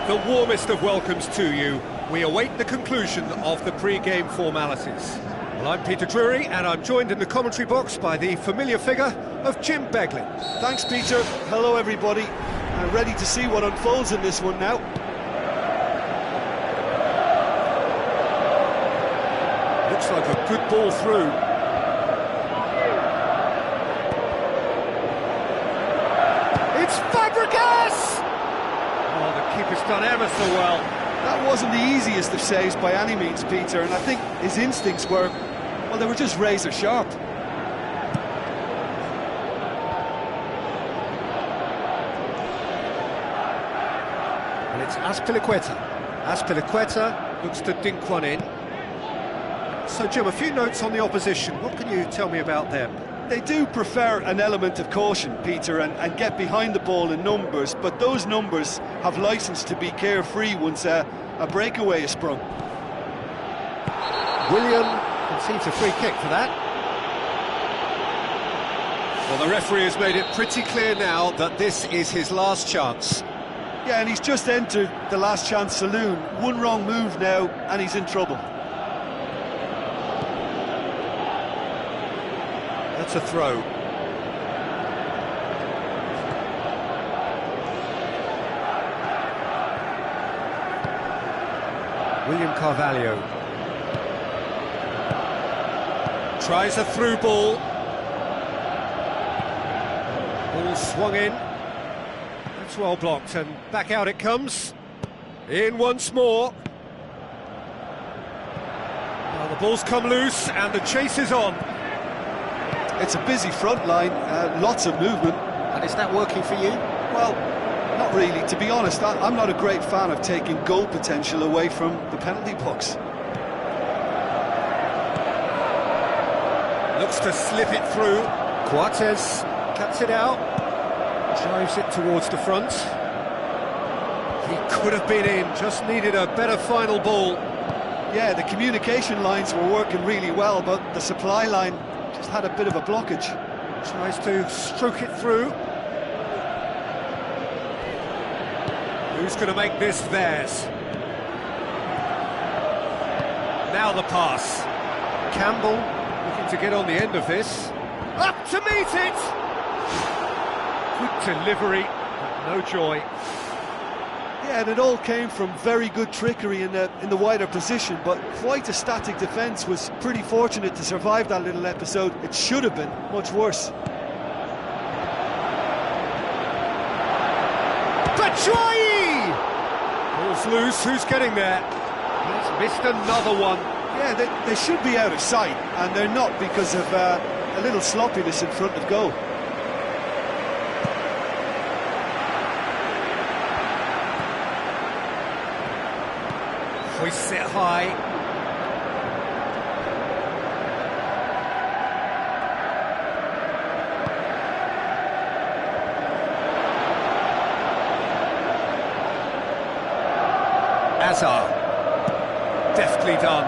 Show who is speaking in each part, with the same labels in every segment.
Speaker 1: The warmest of welcomes to you. We await the conclusion of the pre-game formalities. Well, I'm Peter Drury, and I'm joined in the commentary box by the familiar figure of Jim Beglin.
Speaker 2: Thanks, Peter. Hello, everybody. I'm ready to see what unfolds in this one now.
Speaker 1: Looks like a good ball through. It's Fabregas! Oh, the keeper's done ever so well.
Speaker 2: That wasn't the easiest of saves by any means, Peter, and I think his instincts were, well, they were just razor sharp.
Speaker 1: And it's Azpilicueta. Azpilicueta looks to dink one in. So, Jim, a few notes on the opposition. What can you tell me about them?
Speaker 2: They do prefer an element of caution, Peter, and get behind the ball in numbers, but those numbers have licence to be carefree once a breakaway is sprung.
Speaker 1: William concedes a free kick for that. Well, the referee has made it pretty clear now that this is his last chance.
Speaker 2: Yeah, and he's just entered the last chance saloon. One wrong move now, and he's in trouble.
Speaker 1: That's a throw. William Carvalho tries a through ball. Ball swung in. That's well blocked, and back out it comes. In once more. Well, the ball's come loose, and the chase is on.
Speaker 2: It's a busy front line, lots of movement.
Speaker 1: And is that working for you?
Speaker 2: Well, not really. To be honest, I'm not a great fan of taking goal potential away from the penalty box.
Speaker 1: Looks to slip it through. Coates cuts it out. Drives it towards the front. He could have been in, just needed a better final ball.
Speaker 2: Yeah, the communication lines were working really well, but the supply line just had a bit of a blockage.
Speaker 1: Tries to stroke it through. Who's going to make this theirs? Now the pass. Campbell looking to get on the end of this. Up to meet it! Quick delivery, but no joy.
Speaker 2: Yeah, and it all came from very good trickery in the wider position, but quite a static defence. Was pretty fortunate to survive that little episode. It should have been much worse.
Speaker 1: Batshuayi! Ball's loose, who's getting there? He's missed another one.
Speaker 2: Yeah, they should be out of sight, and they're not because of a little sloppiness in front of goal.
Speaker 1: Hoists it high. Azar. Deftly done.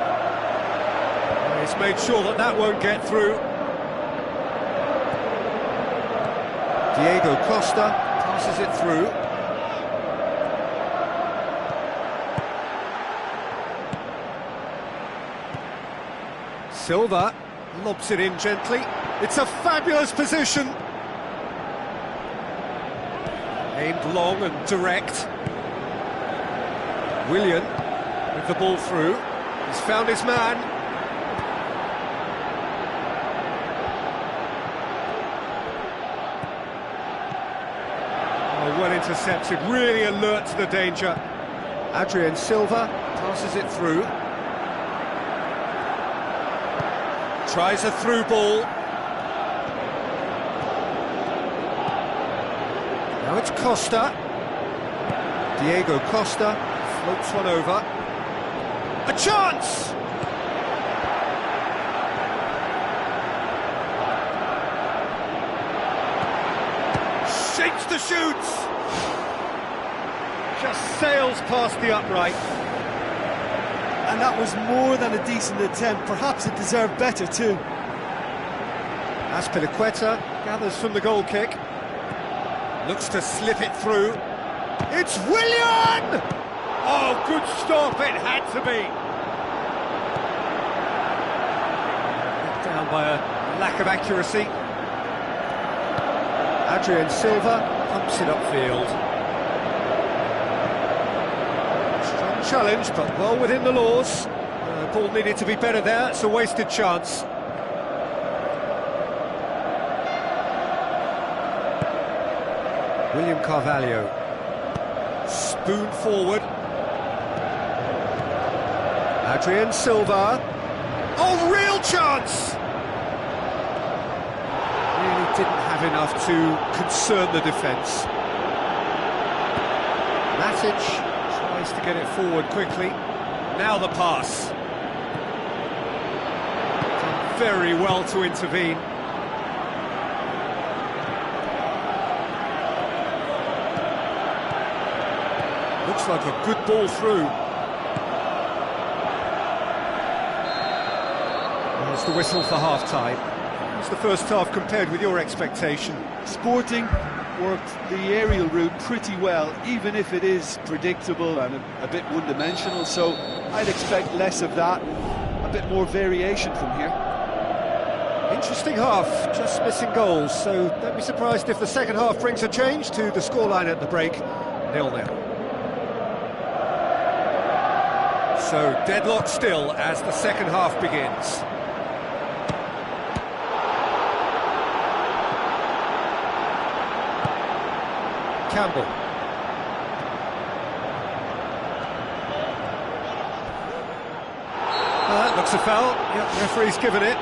Speaker 1: He's made sure that that won't get through. Diego Costa passes it through. Silva lobs it in gently. It's a fabulous position. Aimed long and direct. Willian with the ball through. He's found his man. Oh, well intercepted, really alert to the danger. Adrien Silva passes it through. Tries a through ball. Now it's Costa. Diego Costa floats one over. A chance! Shapes the shoots! Just sails past the upright.
Speaker 2: And that was more than a decent attempt. Perhaps it deserved better too.
Speaker 1: Azpilicueta gathers from the goal kick. Looks to slip it through. It's Willian! Oh, good stop, it had to be. Down by a lack of accuracy. Adrien Silva pumps it upfield. Strong challenge, but well within the laws. Ball needed to be better there, it's a wasted chance. William Carvalho. Spoon forward. Adrien Silva. Oh, real chance! Really didn't have enough to concern the defence. Matic tries to get it forward quickly. Now the pass. Done very well to intervene. Looks like a good ball through. There's the whistle for half-time. How's the first half compared with your expectation?
Speaker 2: Sporting worked the aerial route pretty well, even if it is predictable and a bit one-dimensional, so I'd expect less of that, a bit more variation from here.
Speaker 1: Interesting half, just missing goals, so don't be surprised if the second half brings a change to the scoreline at the break, 0-0. So deadlock still as the second half begins. Campbell. That looks a foul. Yep, referee's given it.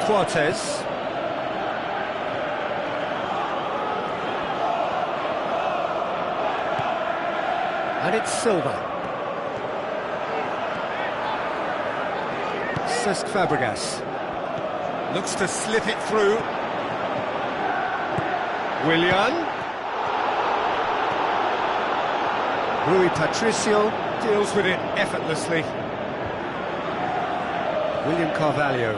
Speaker 1: Cortez. And it's Silva. Cesc Fabregas. Looks to slip it through. Willian. Rui Patricio deals with it effortlessly. William Carvalho.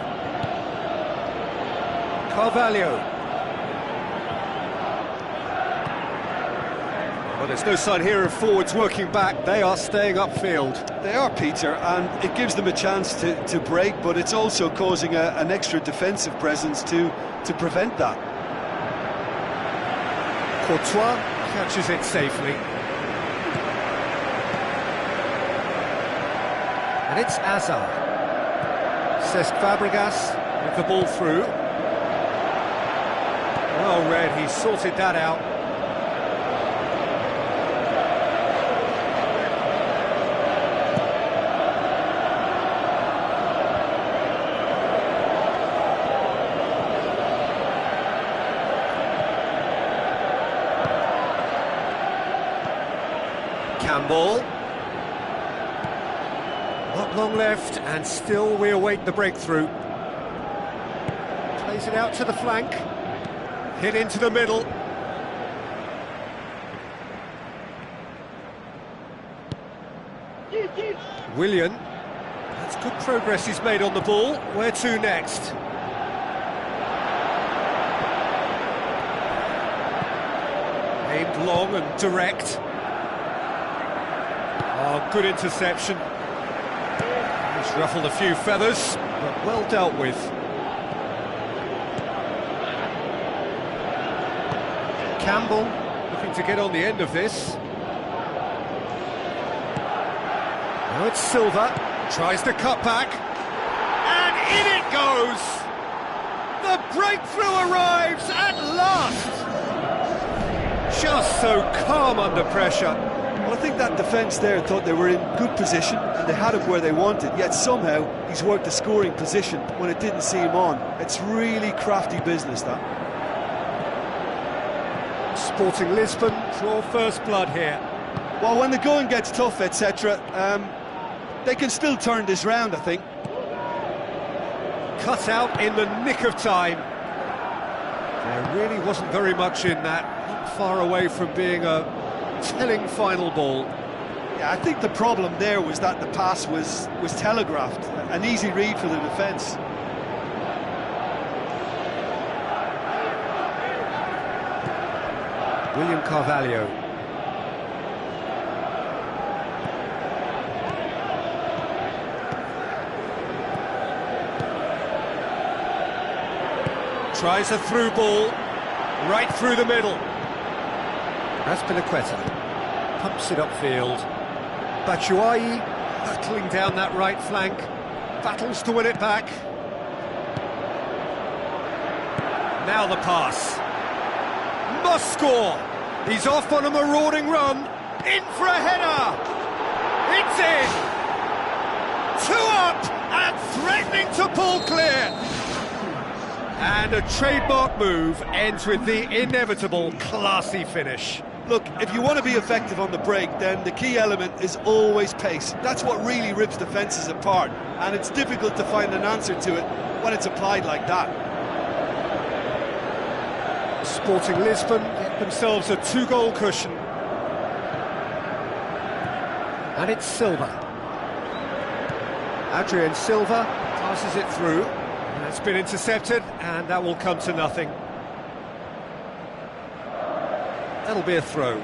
Speaker 1: Well, there's no sign here of forwards working back. They are staying upfield.
Speaker 2: They are, Peter, and it gives them a chance to break, but it's also causing an extra defensive presence to prevent that.
Speaker 1: Courtois catches it safely. And it's Azar. Cesc Fabregas with the ball through. Well read, he sorted that out. Campbell. Not long left, and still we await the breakthrough. Plays it out to the flank. Hit into the middle. Willian. That's good progress he's made on the ball. Where to next? Aimed long and direct. Oh, good interception. He's ruffled a few feathers, but well dealt with. Campbell looking to get on the end of this. Now it's Silva, tries to cut back, and in it goes! The breakthrough arrives at last! Just so calm under pressure.
Speaker 2: Well, I think that defence there thought they were in good position and they had him where they wanted, yet somehow he's worked a scoring position when it didn't see him on. It's really crafty business, that.
Speaker 1: Sporting Lisbon draw first blood here.
Speaker 2: Well, when the going gets tough, etc., they can still turn this round, I think.
Speaker 1: Cut out in the nick of time. There really wasn't very much in that, not far away from being a telling final ball.
Speaker 2: Yeah, I think the problem there was that the pass was telegraphed, an easy read for the defence.
Speaker 1: William Carvalho. Tries a through ball, right through the middle. Azpilicueta pumps it upfield. Batshuayi battling down that right flank, battles to win it back. Now the pass. Must score. He's off on a marauding run. In for a header. It's in. 2 up and threatening to pull clear. And a trademark move ends with the inevitable classy finish.
Speaker 2: Look, if you want to be effective on the break, then the key element is always pace. That's what really rips defences apart, and it's difficult to find an answer to it when it's applied like that.
Speaker 1: Sporting Lisbon get themselves a 2-goal cushion. And it's Silva. Adrien Silva passes it through. It's been intercepted, and that will come to nothing. That'll be a throw.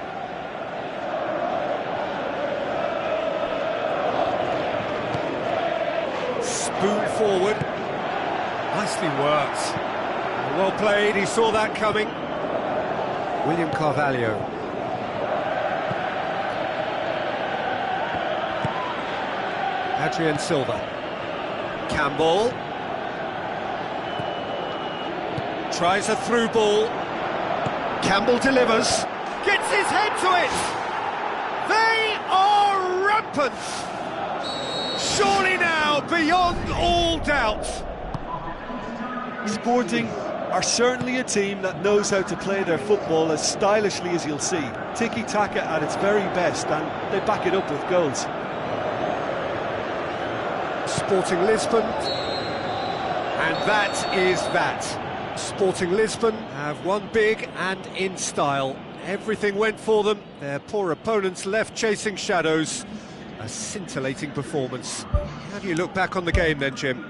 Speaker 1: Spoon forward. Nicely worked. Well played, he saw that coming. William Carvalho. Adrien Silva. Campbell. Tries a through ball. Campbell delivers. Gets his head to it. They are rampant. Surely now, beyond all doubt.
Speaker 2: Sporting are certainly a team that knows how to play their football as stylishly as you'll see. Tiki-taka at its very best, and they back it up with goals.
Speaker 1: Sporting Lisbon. And that is that. Sporting Lisbon have won big and in style. Everything went for them. Their poor opponents left chasing shadows. A scintillating performance. How do you look back on the game then, Jim?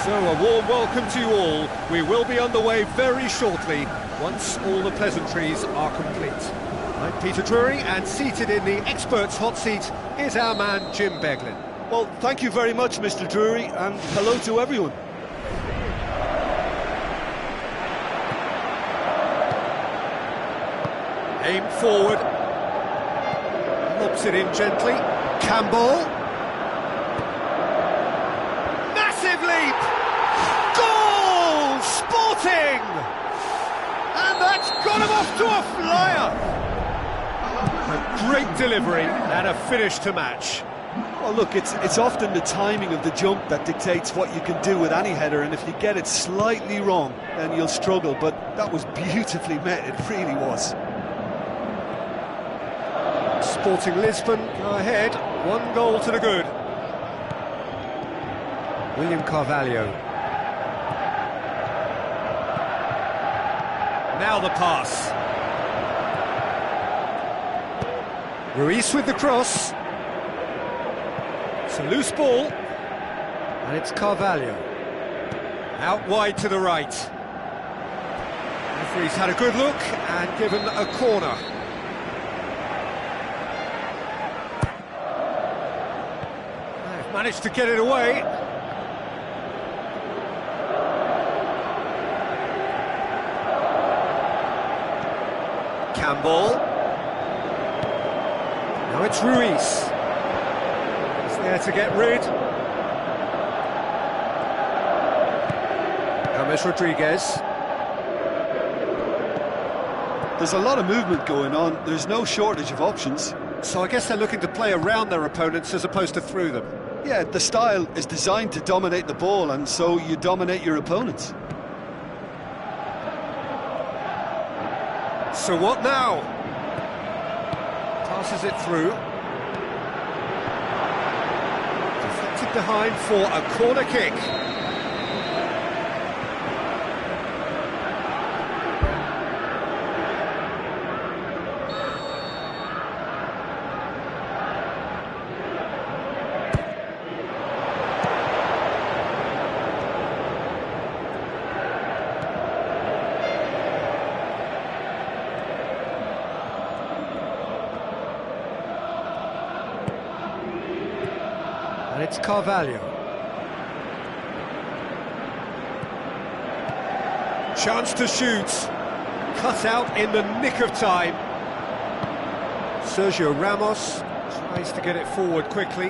Speaker 1: So a warm welcome to you all. We will be underway very shortly, once all the pleasantries are complete. I'm Peter Drury, and seated in the experts' hot seat is our man Jim Beglin.
Speaker 2: Well, thank you very much, Mr. Drury, and hello to everyone.
Speaker 1: Aim forward. Lobs it in gently. Campbell. Massive leap! Goal! Sporting! And that's got him off to a flyer! A great delivery and a finish to match.
Speaker 2: Well, look, it's often the timing of the jump that dictates what you can do with any header, and if you get it slightly wrong, then you'll struggle, but that was beautifully met, it really was.
Speaker 1: Sporting Lisbon go ahead, 1 goal to the good. William Carvalho. Now the pass. Ruiz with the cross. It's a loose ball. And it's Carvalho. Out wide to the right. Referee's had a good look and given a corner. They've managed to get it away. Campbell. Now it's Ruiz. He's there to get rid. James Rodriguez.
Speaker 2: There's a lot of movement going on. There's no shortage of options.
Speaker 1: So I guess they're looking to play around their opponents as opposed to through them.
Speaker 2: Yeah, the style is designed to dominate the ball, and so you dominate your opponents.
Speaker 1: So what now? Passes it through. Deflected behind for a corner kick. And it's Carvalho. Chance to shoot. Cut out in the nick of time. Sergio Ramos tries to get it forward quickly.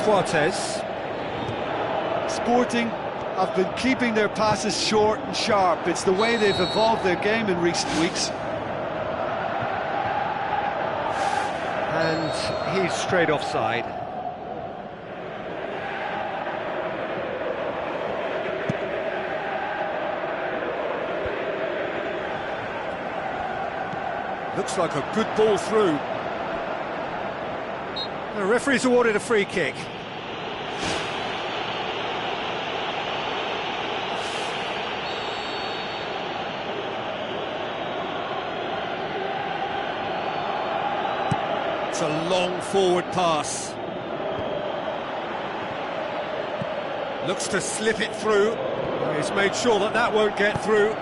Speaker 1: Quartes.
Speaker 2: Sporting have been keeping their passes short and sharp. It's the way they've evolved their game in recent weeks.
Speaker 1: And he's straight offside. Looks like a good ball through. The referee's awarded a free kick. It's a long forward pass. Looks to slip it through. He's made sure that that won't get through.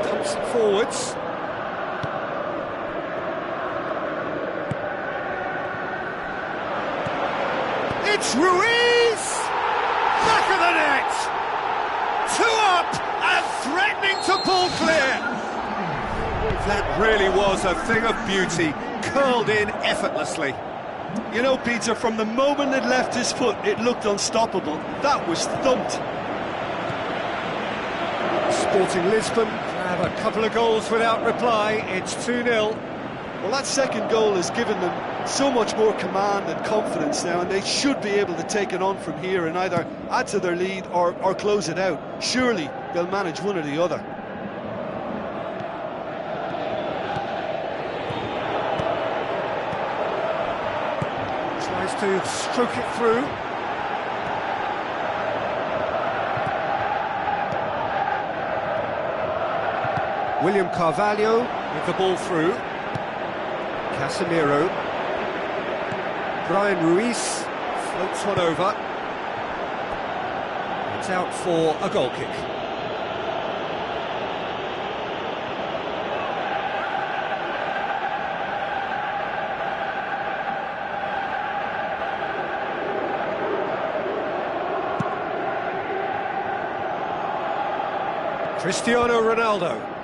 Speaker 1: Pumps it forwards. It's Ruiz! Back of the net! Two up and threatening to pull clear. That really was a thing of beauty, curled in effortlessly.
Speaker 2: You know, Peter, from the moment it left his foot, it looked unstoppable. That was thumped.
Speaker 1: Sporting Lisbon have a couple of goals without reply. It's 2-0.
Speaker 2: Well, that second goal has given them so much more command and confidence now, and they should be able to take it on from here and either add to their lead or close it out. Surely they'll manage one or the other.
Speaker 1: Tries to stroke it through. William Carvalho with the ball through. Casemiro. Brian Ruiz floats one over. It's out for a goal kick. Cristiano Ronaldo.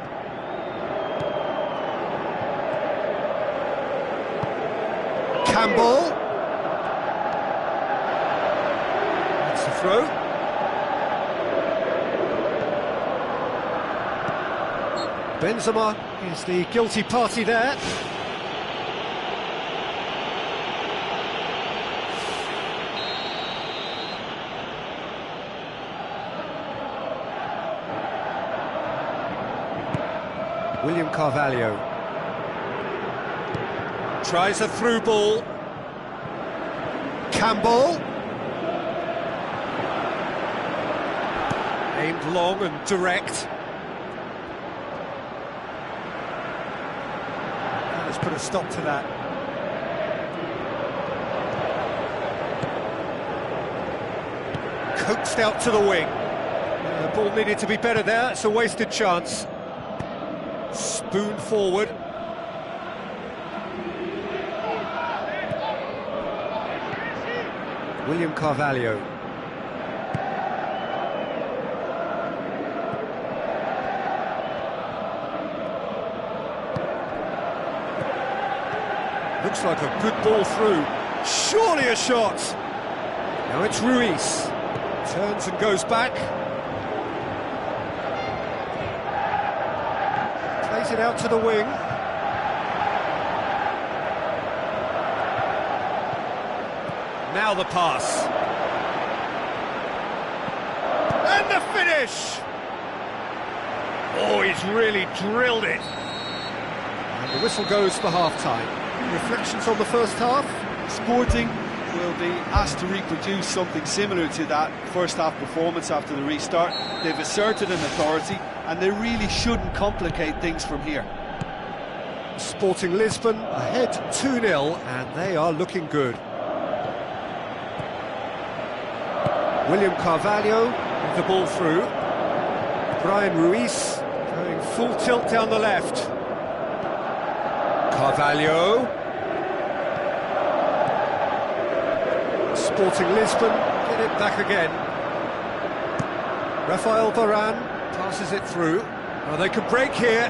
Speaker 1: Campbell. That's the throw. Benzema is the guilty party there. William Carvalho tries a through ball. Campbell aimed long and direct. Let's put a stop to that. Coaxed out to the wing. The ball needed to be better there. It's a wasted chance. Spoon forward. William Carvalho. Looks like a good ball through. Surely a shot. Now it's Ruiz. Turns and goes back. Plays it out to the wing. Now the pass. And the finish! Oh, he's really drilled it. And the whistle goes for half-time. Reflections on the first half?
Speaker 2: Sporting will be asked to reproduce something similar to that first half performance after the restart. They've asserted an authority and they really shouldn't complicate things from here.
Speaker 1: Sporting Lisbon ahead 2-0 and they are looking good. William Carvalho with the ball through. Brian Ruiz going full tilt down the left. Carvalho. Sporting Lisbon get it back again. Rafael Varane passes it through. Oh, they could break here.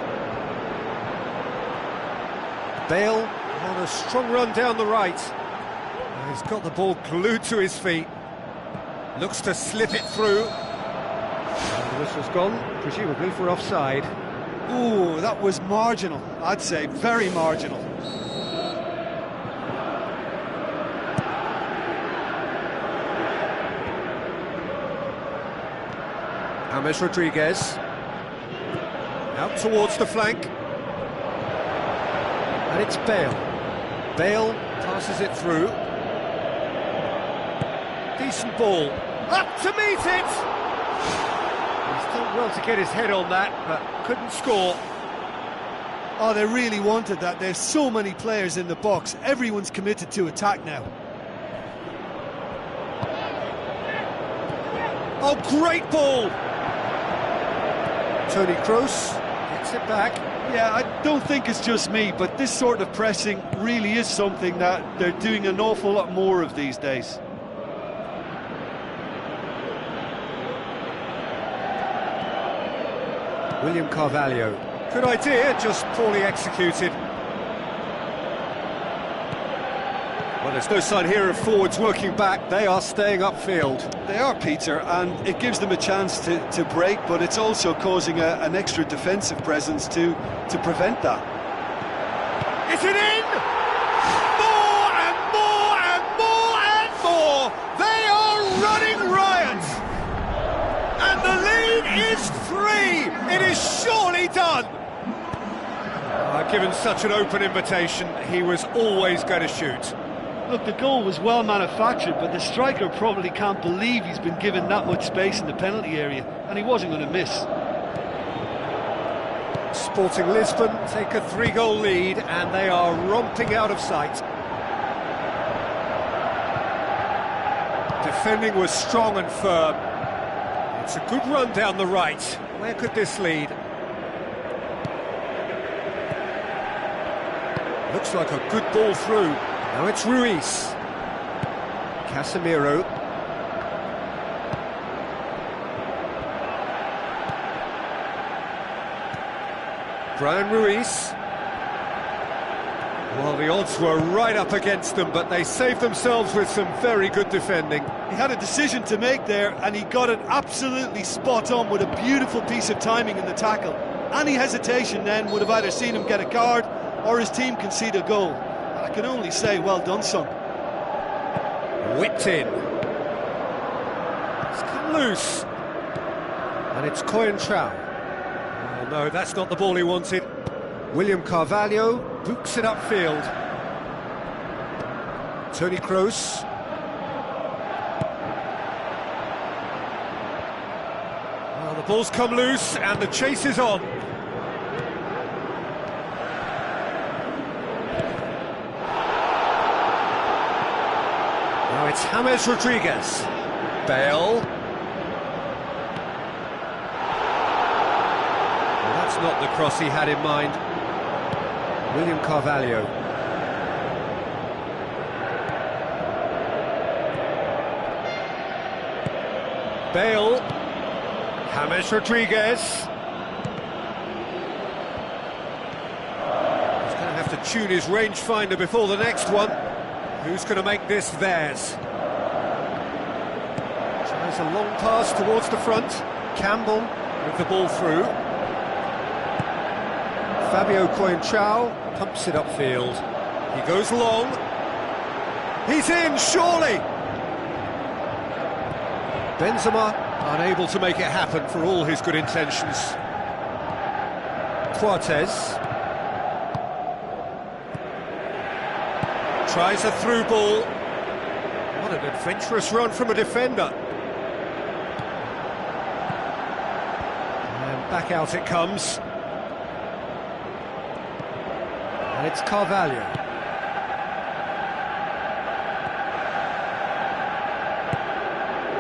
Speaker 1: Bale on a strong run down the right. He's got the ball glued to his feet. Looks to slip it through. And the whistle's gone, presumably for offside.
Speaker 2: Ooh, that was marginal, I'd say, very marginal.
Speaker 1: James Rodriguez. Up towards the flank. And it's Bale. Bale passes it through. Decent ball. Up to meet it! He's done well to get his head on that, but couldn't score.
Speaker 2: Oh, they really wanted that. There's so many players in the box. Everyone's committed to attack now.
Speaker 1: Oh, great ball! Toni Kroos gets it back.
Speaker 2: Yeah, I don't think it's just me, but this sort of pressing really is something that they're doing an awful lot more of these days.
Speaker 1: William Carvalho. Good idea, just poorly executed. Well, there's no sign here of forwards working back. They are staying upfield.
Speaker 2: They are, Peter, and it gives them a chance to break, but it's also causing an extra defensive presence to prevent that.
Speaker 1: Is it in? More and more and more and more! They are running riot! And the lead is 3! It is surely done! Given such an open invitation, he was always going to shoot.
Speaker 2: Look, the goal was well manufactured, but the striker probably can't believe he's been given that much space in the penalty area, and he wasn't going to miss.
Speaker 1: Sporting Lisbon take a 3-goal lead, and they are romping out of sight. Defending was strong and firm. It's a good run down the right. Where could this lead? Looks like a good ball through. Now it's Ruiz. Casemiro. Brian Ruiz. Well, the odds were right up against them, but they saved themselves with some very good defending.
Speaker 2: He had a decision to make there, and he got it absolutely spot on with a beautiful piece of timing in the tackle. Any hesitation then would have either seen him get a card or his team concede a goal. I can only say, well done, son.
Speaker 1: Whipped in. It's come loose. And it's Coentrao. Oh no, that's not the ball he wanted. William Carvalho books it upfield. Toni Kroos. Well, the ball's come loose and the chase is on. Now it's James Rodriguez. Bale. Well, that's not the cross he had in mind. William Carvalho. Bale. James Rodriguez. He's going to have to tune his rangefinder before the next one. Who's going to make this theirs? Tries a long pass towards the front. Campbell with the ball through. Fabio Coentrao pumps it upfield. He goes long. He's in, surely! Benzema unable to make it happen for all his good intentions. Coates. Tries a through ball. What an adventurous run from a defender. And back out it comes. And it's Carvalho.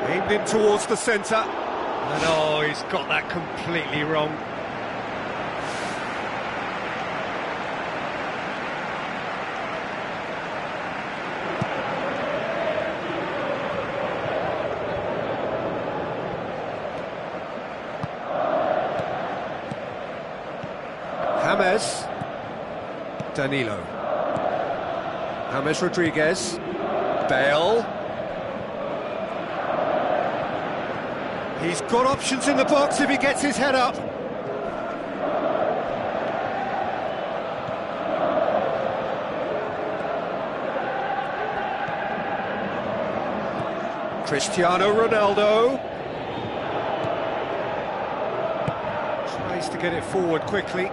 Speaker 1: Aimed in towards the centre. And oh, he's got that completely wrong. James. Danilo. James Rodriguez. Bale. He's got options in the box if he gets his head up. Cristiano Ronaldo. Tries to get it forward quickly.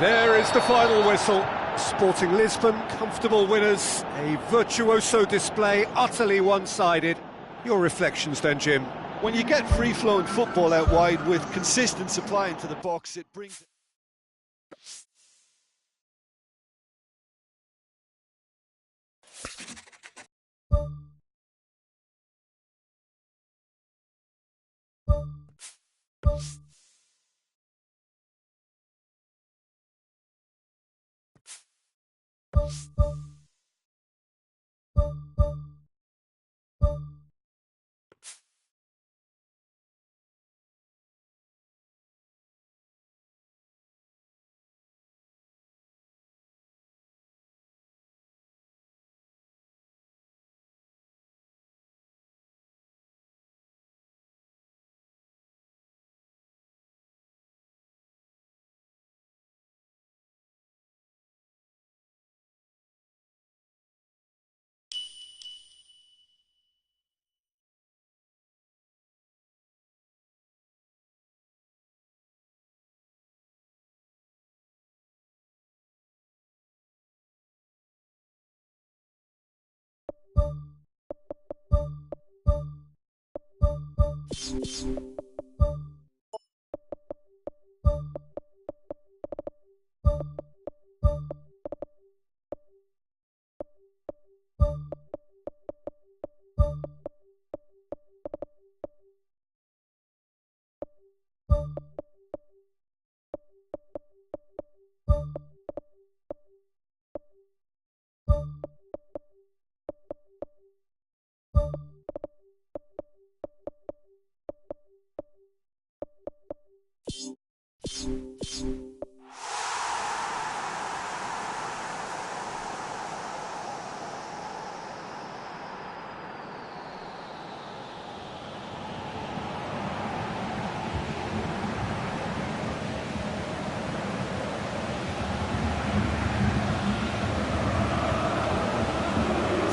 Speaker 1: There is the final whistle. Sporting Lisbon, comfortable winners. A virtuoso display, utterly one-sided. Your reflections then, Jim?
Speaker 2: When you get free-flowing football out wide with consistent supply into the box, it brings...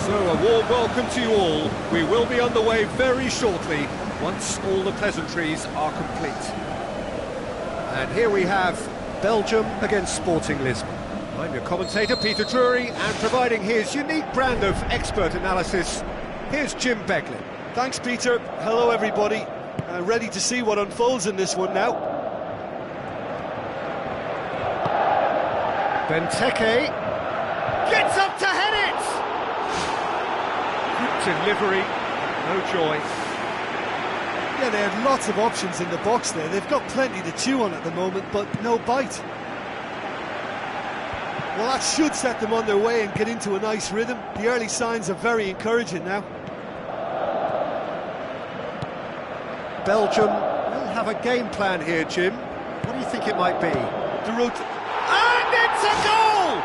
Speaker 1: So, a warm welcome to you all. We will be underway very shortly, once all the pleasantries are complete. And here we have Belgium against Sporting Lisbon. I'm your commentator, Peter Drury, and providing his unique brand of expert analysis, here's Jim Beglin.
Speaker 2: Thanks, Peter. Hello, everybody. Ready to see what unfolds in this one now.
Speaker 1: Benteke gets up to head it! Good delivery, no joy.
Speaker 2: Yeah, they had lots of options in the box there. They've got plenty to chew on at the moment, but no bite. Well, that should set them on their way and get into a nice rhythm. The early signs are very encouraging now.
Speaker 1: Belgium will have a game plan here, Jim. What do you think it might be?
Speaker 2: The route...
Speaker 1: And it's a goal!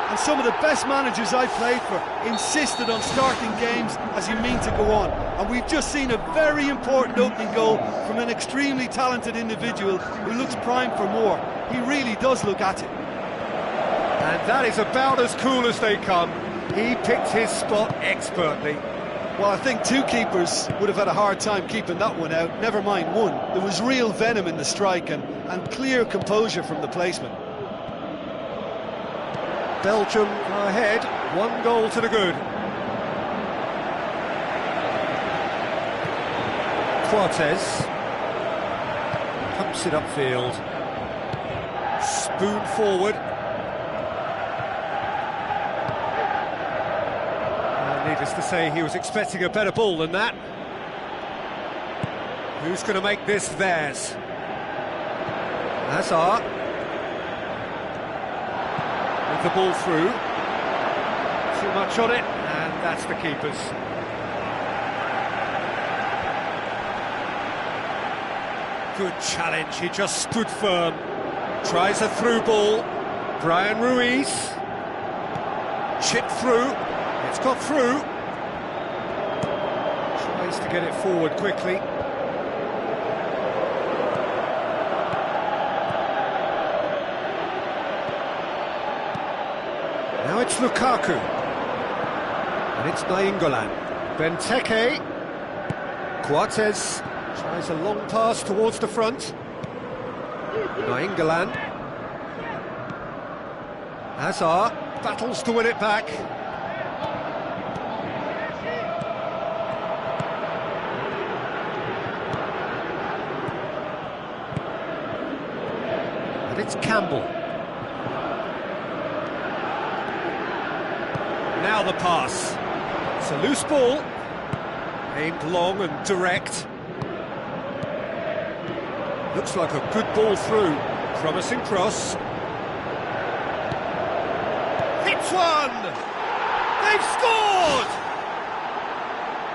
Speaker 2: And some of the best managers I've played for insisted on starting games as you mean to go on. And we've just seen a very important opening goal from an extremely talented individual who looks primed for more. He really does look at it.
Speaker 1: And that is about as cool as they come. He picked his spot expertly.
Speaker 2: Well, I think two keepers would have had a hard time keeping that one out, never mind one. There was real venom in the strike and clear composure from the placement.
Speaker 1: Belgium are ahead, 1 goal to the good. Cortez pumps it upfield. Spoon forward. Needless to say, he was expecting a better ball than that. Who's going to make this theirs? Hazard. With the ball through. Too much on it, and that's the keeper's. Good challenge, he just stood firm. Tries a through ball. Brian Ruiz. Chip through. It's got through. Tries to get it forward quickly. Now it's Lukaku. And it's Nainggolan. Benteke. Cortez. Tries a long pass towards the front. Nainggolan. Hazard battles to win it back. And it's Campbell. Now the pass. It's a loose ball. Aimed long and direct. Looks like a good ball through. Promising cross. Hits one! They've scored!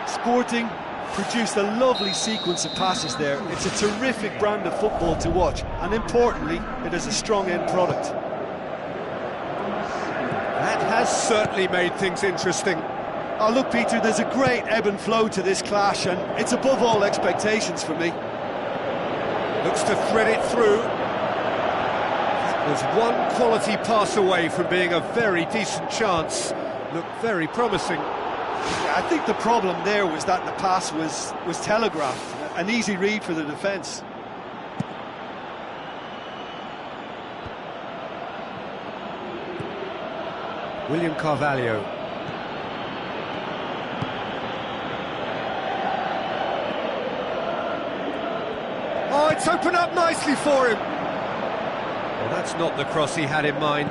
Speaker 2: Sporting produced a lovely sequence of passes there. It's a terrific brand of football to watch, and importantly, it is a strong end product.
Speaker 1: That has certainly made things interesting.
Speaker 2: Oh, look, Peter, there's a great ebb and flow to this clash, and it's above all expectations for me.
Speaker 1: Looks to thread it through. That was one quality pass away from being a very decent chance. Looked very promising.
Speaker 2: Yeah, I think the problem there was that the pass was telegraphed. An easy read for the defence.
Speaker 1: William Carvalho. Oh, it's opened up nicely for him. Well, that's not the cross he had in mind.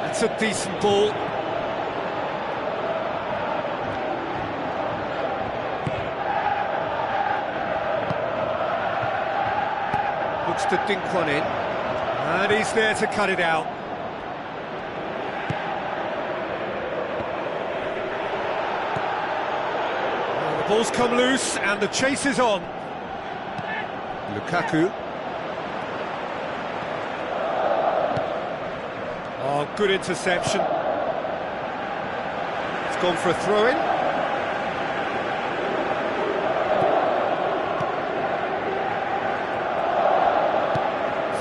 Speaker 1: That's a decent ball. Looks to dink one in. And he's there to cut it out. Ball's come loose and the chase is on. Lukaku. Oh, good interception. It's gone for a throw-in.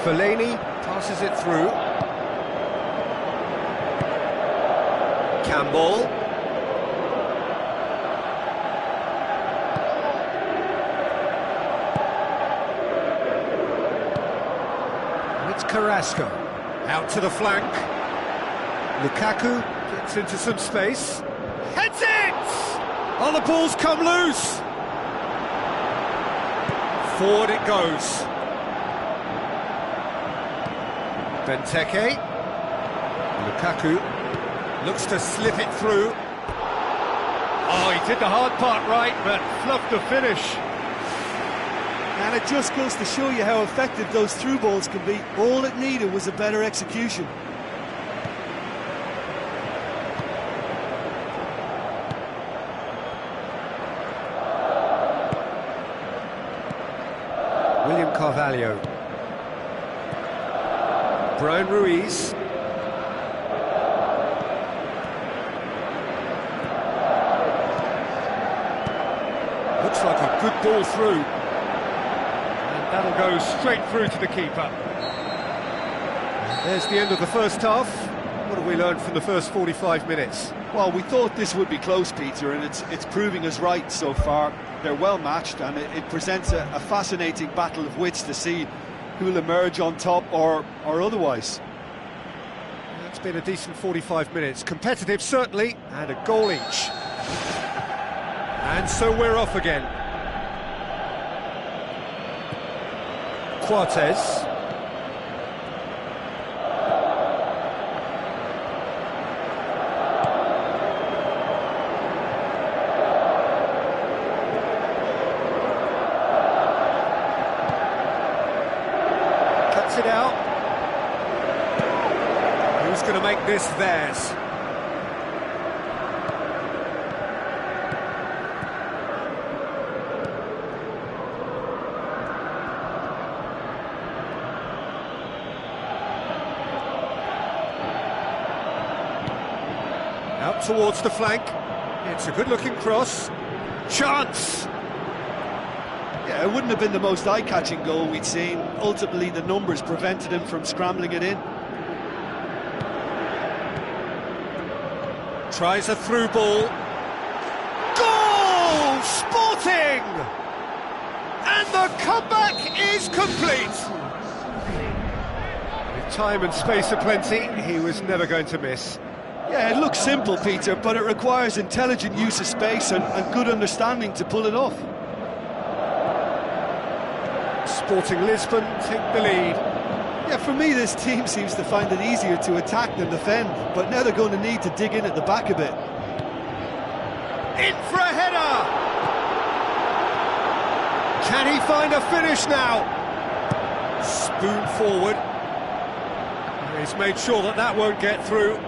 Speaker 1: Fellaini passes it through. Campbell. Carrasco, out to the flank. Lukaku gets into some space. Heads it! Oh, the ball's come loose. Forward it goes. Benteke. Lukaku looks to slip it through. Oh, he did the hard part right, but fluffed the finish.
Speaker 2: And it just goes to show you how effective those through balls can be. All it needed was a better execution.
Speaker 1: William Carvalho. Brian Ruiz. Looks like a good ball through. That'll go straight through to the keeper. There's the end of the first half. What have we learned from the first 45 minutes?
Speaker 2: Well, we thought this would be close, Peter, and it's proving us right so far. They're well matched, and it presents a fascinating battle of wits to see who'll emerge on top or otherwise.
Speaker 1: It's been a decent 45 minutes. Competitive, certainly, and a goal each. And so we're off again. Cortez. Cuts it out. Who's going to make this theirs? Out towards the flank. It's a good-looking cross. Chance!
Speaker 2: Yeah, it wouldn't have been the most eye-catching goal we'd seen. Ultimately, the numbers prevented him from scrambling it in.
Speaker 1: Tries a through ball. Sporting! And the comeback is complete! With time and space aplenty, he was never going to miss.
Speaker 2: Yeah, it looks simple, Peter, but it requires intelligent use of space and good understanding to pull it off.
Speaker 1: Sporting Lisbon take the lead.
Speaker 2: Yeah, for me, this team seems to find it easier to attack than defend, but now they're going to need to dig in at the back a bit.
Speaker 1: In for a header! Can he find a finish now? Spoon forward. He's made sure that that won't get through.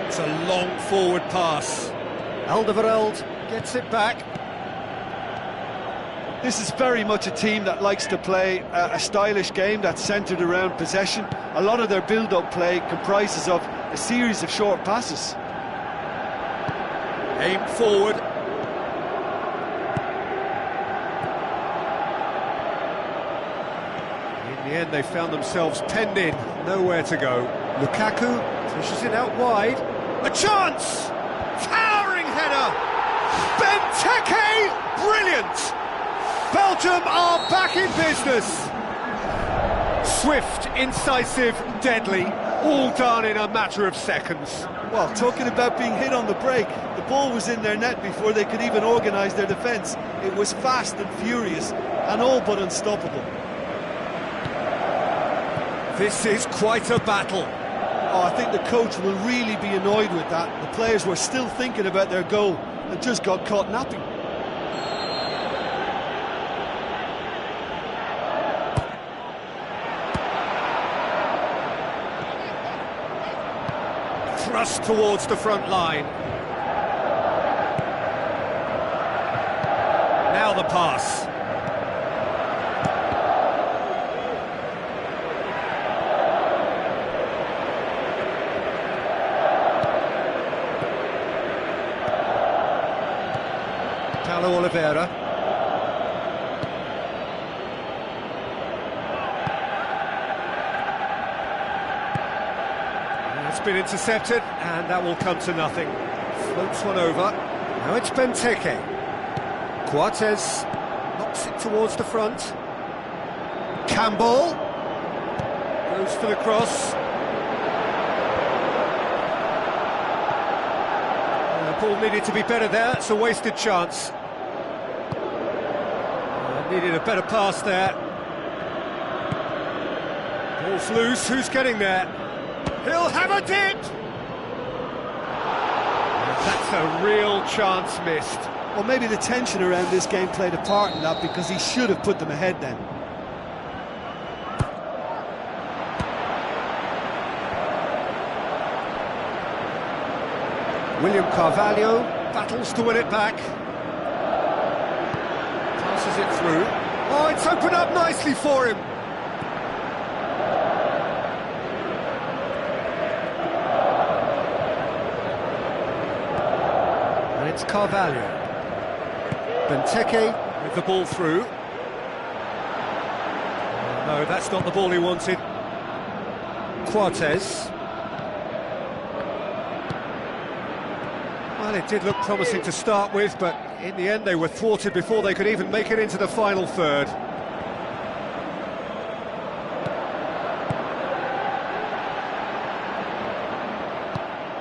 Speaker 1: It's a long forward pass. Alderweireld gets it back.
Speaker 2: This is very much a team that likes to play a stylish game that's centred around possession. A lot of their build-up play comprises of a series of short passes.
Speaker 1: Aim forward. In the end, they found themselves penned in, nowhere to go. Lukaku pushes it out wide. A chance! Towering header! Benteke! Brilliant! Belgium are back in business! Swift, incisive, deadly, all done in a matter of seconds.
Speaker 2: Well, talking about being hit on the break, the ball was in their net before they could even organise their defence. It was fast and furious, and all but unstoppable.
Speaker 1: This is quite a battle.
Speaker 2: Oh, I think the coach will really be annoyed with that. The players were still thinking about their goal and just got caught napping.
Speaker 1: Thrust towards the front line. Now the pass. Paulo Oliveira. It's been intercepted, and that will come to nothing. Floats one over. Now it's Benteke. Coates knocks it towards the front. Campbell goes for the cross. The ball needed to be better there. It's a wasted chance. Needed a better pass there. Ball's loose. Who's getting there? He'll have a dip! That's a real chance missed.
Speaker 2: Well, maybe the tension around this game played a part in that, because he should have put them ahead then.
Speaker 1: William Carvalho battles to win it back. Passes it through. Oh, it's opened up nicely for him. It's Carvalho. Benteke with the ball through. No, that's not the ball he wanted. Coates. Well, it did look promising to start with, but in the end they were thwarted before they could even make it into the final third.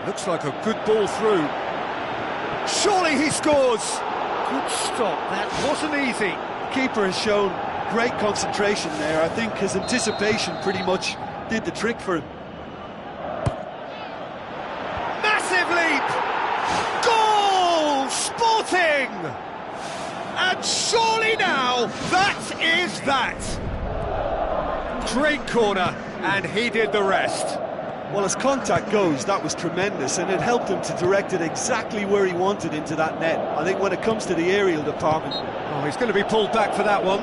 Speaker 1: Looks like a good ball through. Surely he scores! Good stop, that wasn't easy.
Speaker 2: The keeper has shown great concentration there. I think his anticipation pretty much did the trick for him.
Speaker 1: Massive leap! Goal! Sporting! And surely now, that is that! Great corner, and he did the rest.
Speaker 2: Well, as contact goes, that was tremendous, and it helped him to direct it exactly where he wanted into that net. I think when it comes to the aerial department...
Speaker 1: Oh, he's going to be pulled back for that one.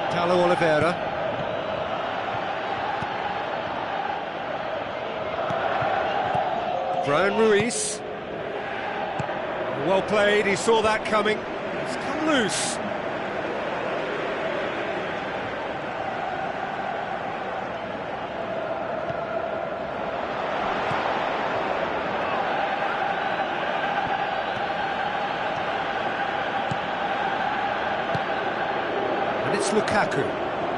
Speaker 1: Paulo Oliveira. Brian Ruiz. Well played, he saw that coming. It's come loose. And it's Lukaku.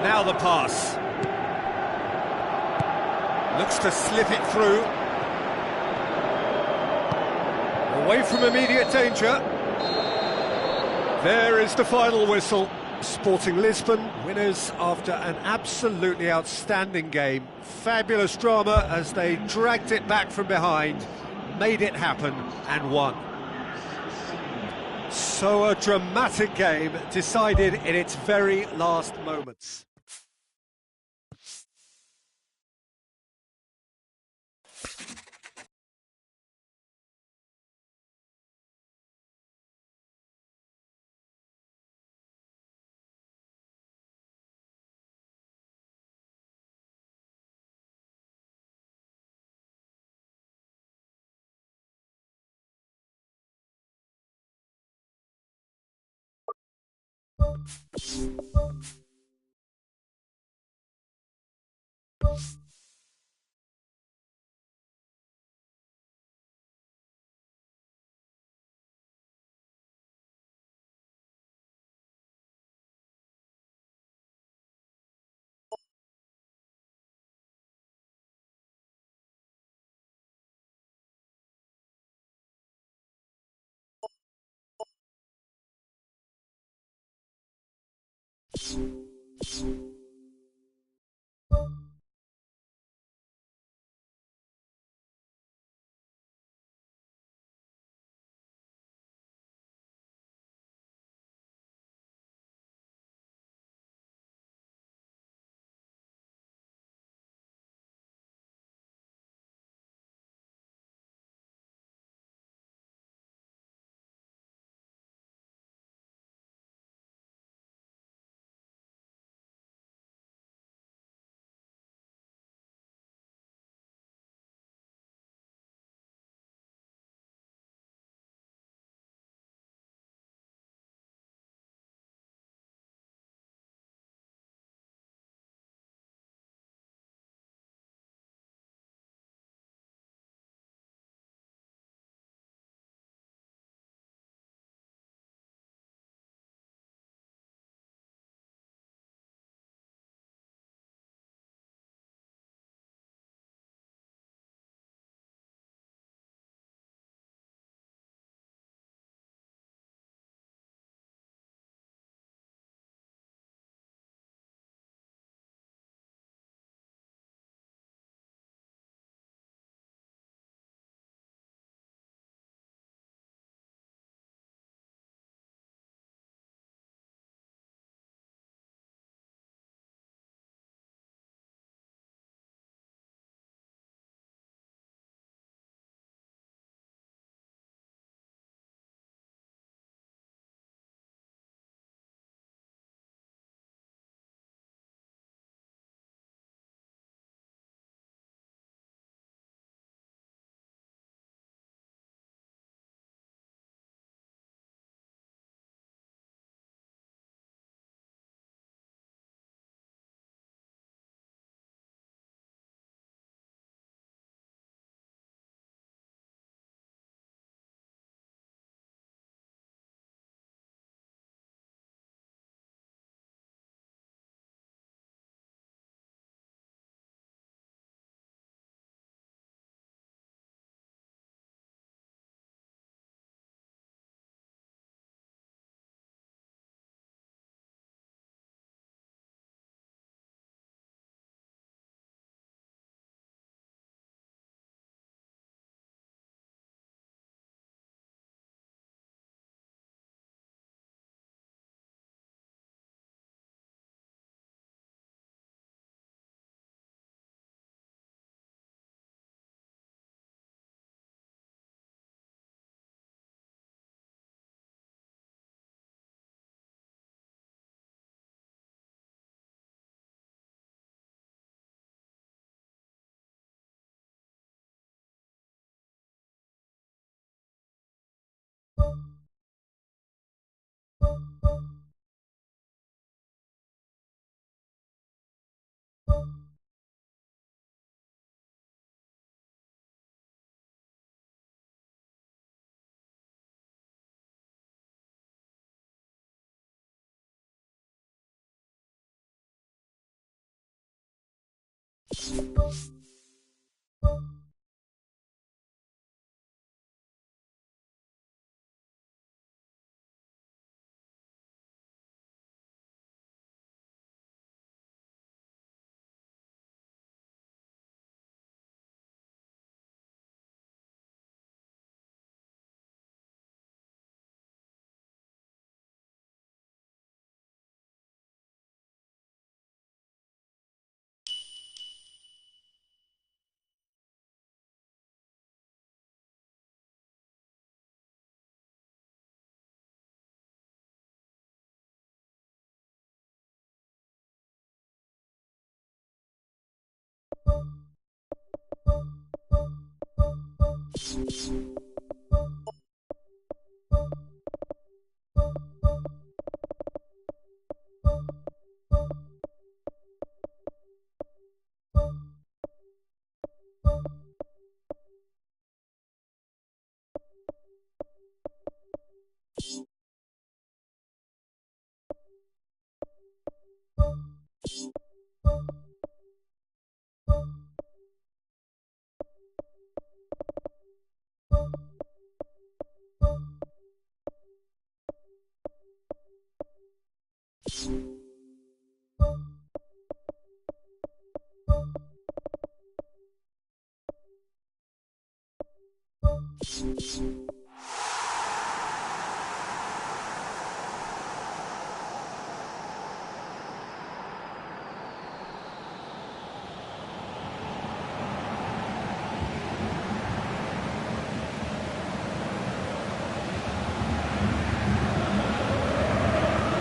Speaker 1: Now the pass. Looks to slip it through. Away from immediate danger. There is the final whistle. Sporting Lisbon winners after an absolutely outstanding game. Fabulous drama as they dragged it back from behind, made it happen and won. So a dramatic game decided in its very last moments.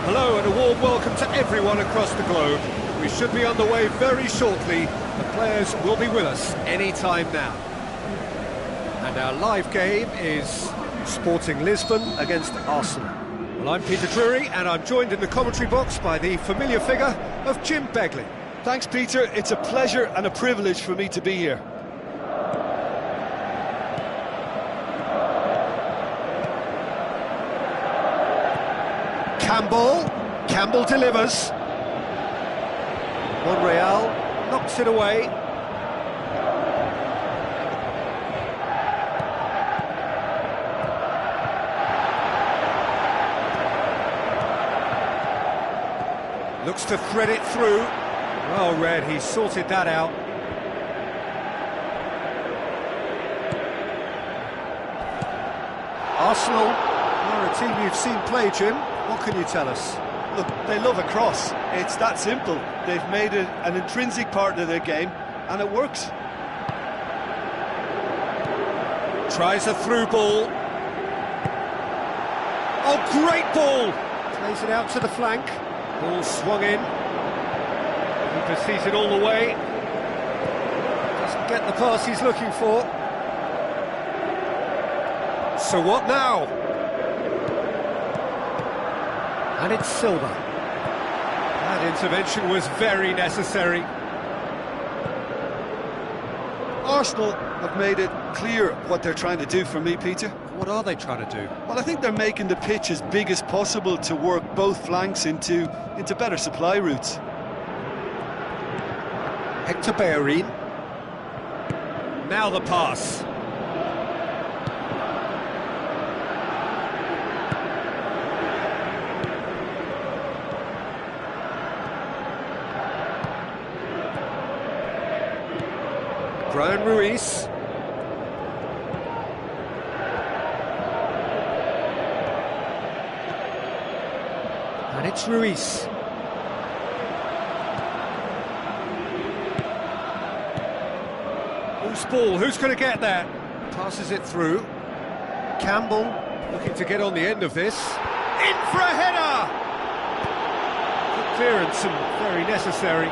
Speaker 1: Hello and a warm welcome to everyone across the globe. We should be on the way very shortly. The players will be with us any time now. And our live game is Sporting Lisbon against Arsenal. Well, I'm Peter Drury and I'm joined in the commentary box by the familiar figure of Jim Begley.
Speaker 2: Thanks, Peter. It's a pleasure and a privilege for me to be here.
Speaker 1: Campbell delivers. Monreal knocks it away. Looks to thread it through. Well read, he sorted that out. Arsenal are a team you've seen play, Jim. What can you tell us?
Speaker 2: Look, they love a cross. It's that simple. They've made it an intrinsic part of their game, and it works.
Speaker 1: Tries a through ball. Oh, great ball! Plays it out to the flank. Ball swung in. Keeper sees it all the way. Doesn't get the pass he's looking for. So what now? And it's Silva. That intervention was very necessary.
Speaker 2: Arsenal have made it clear what they're trying to do for me, Peter.
Speaker 1: What are they trying to do?
Speaker 2: Well, I think they're making the pitch as big as possible to work both flanks into better supply routes.
Speaker 1: Hector Bellerin. Now the pass. Brian Ruiz. And it's Ruiz. Who's ball? Who's going to get that? Passes it through. Campbell looking to get on the end of this. In for a header! Good clearance and very necessary.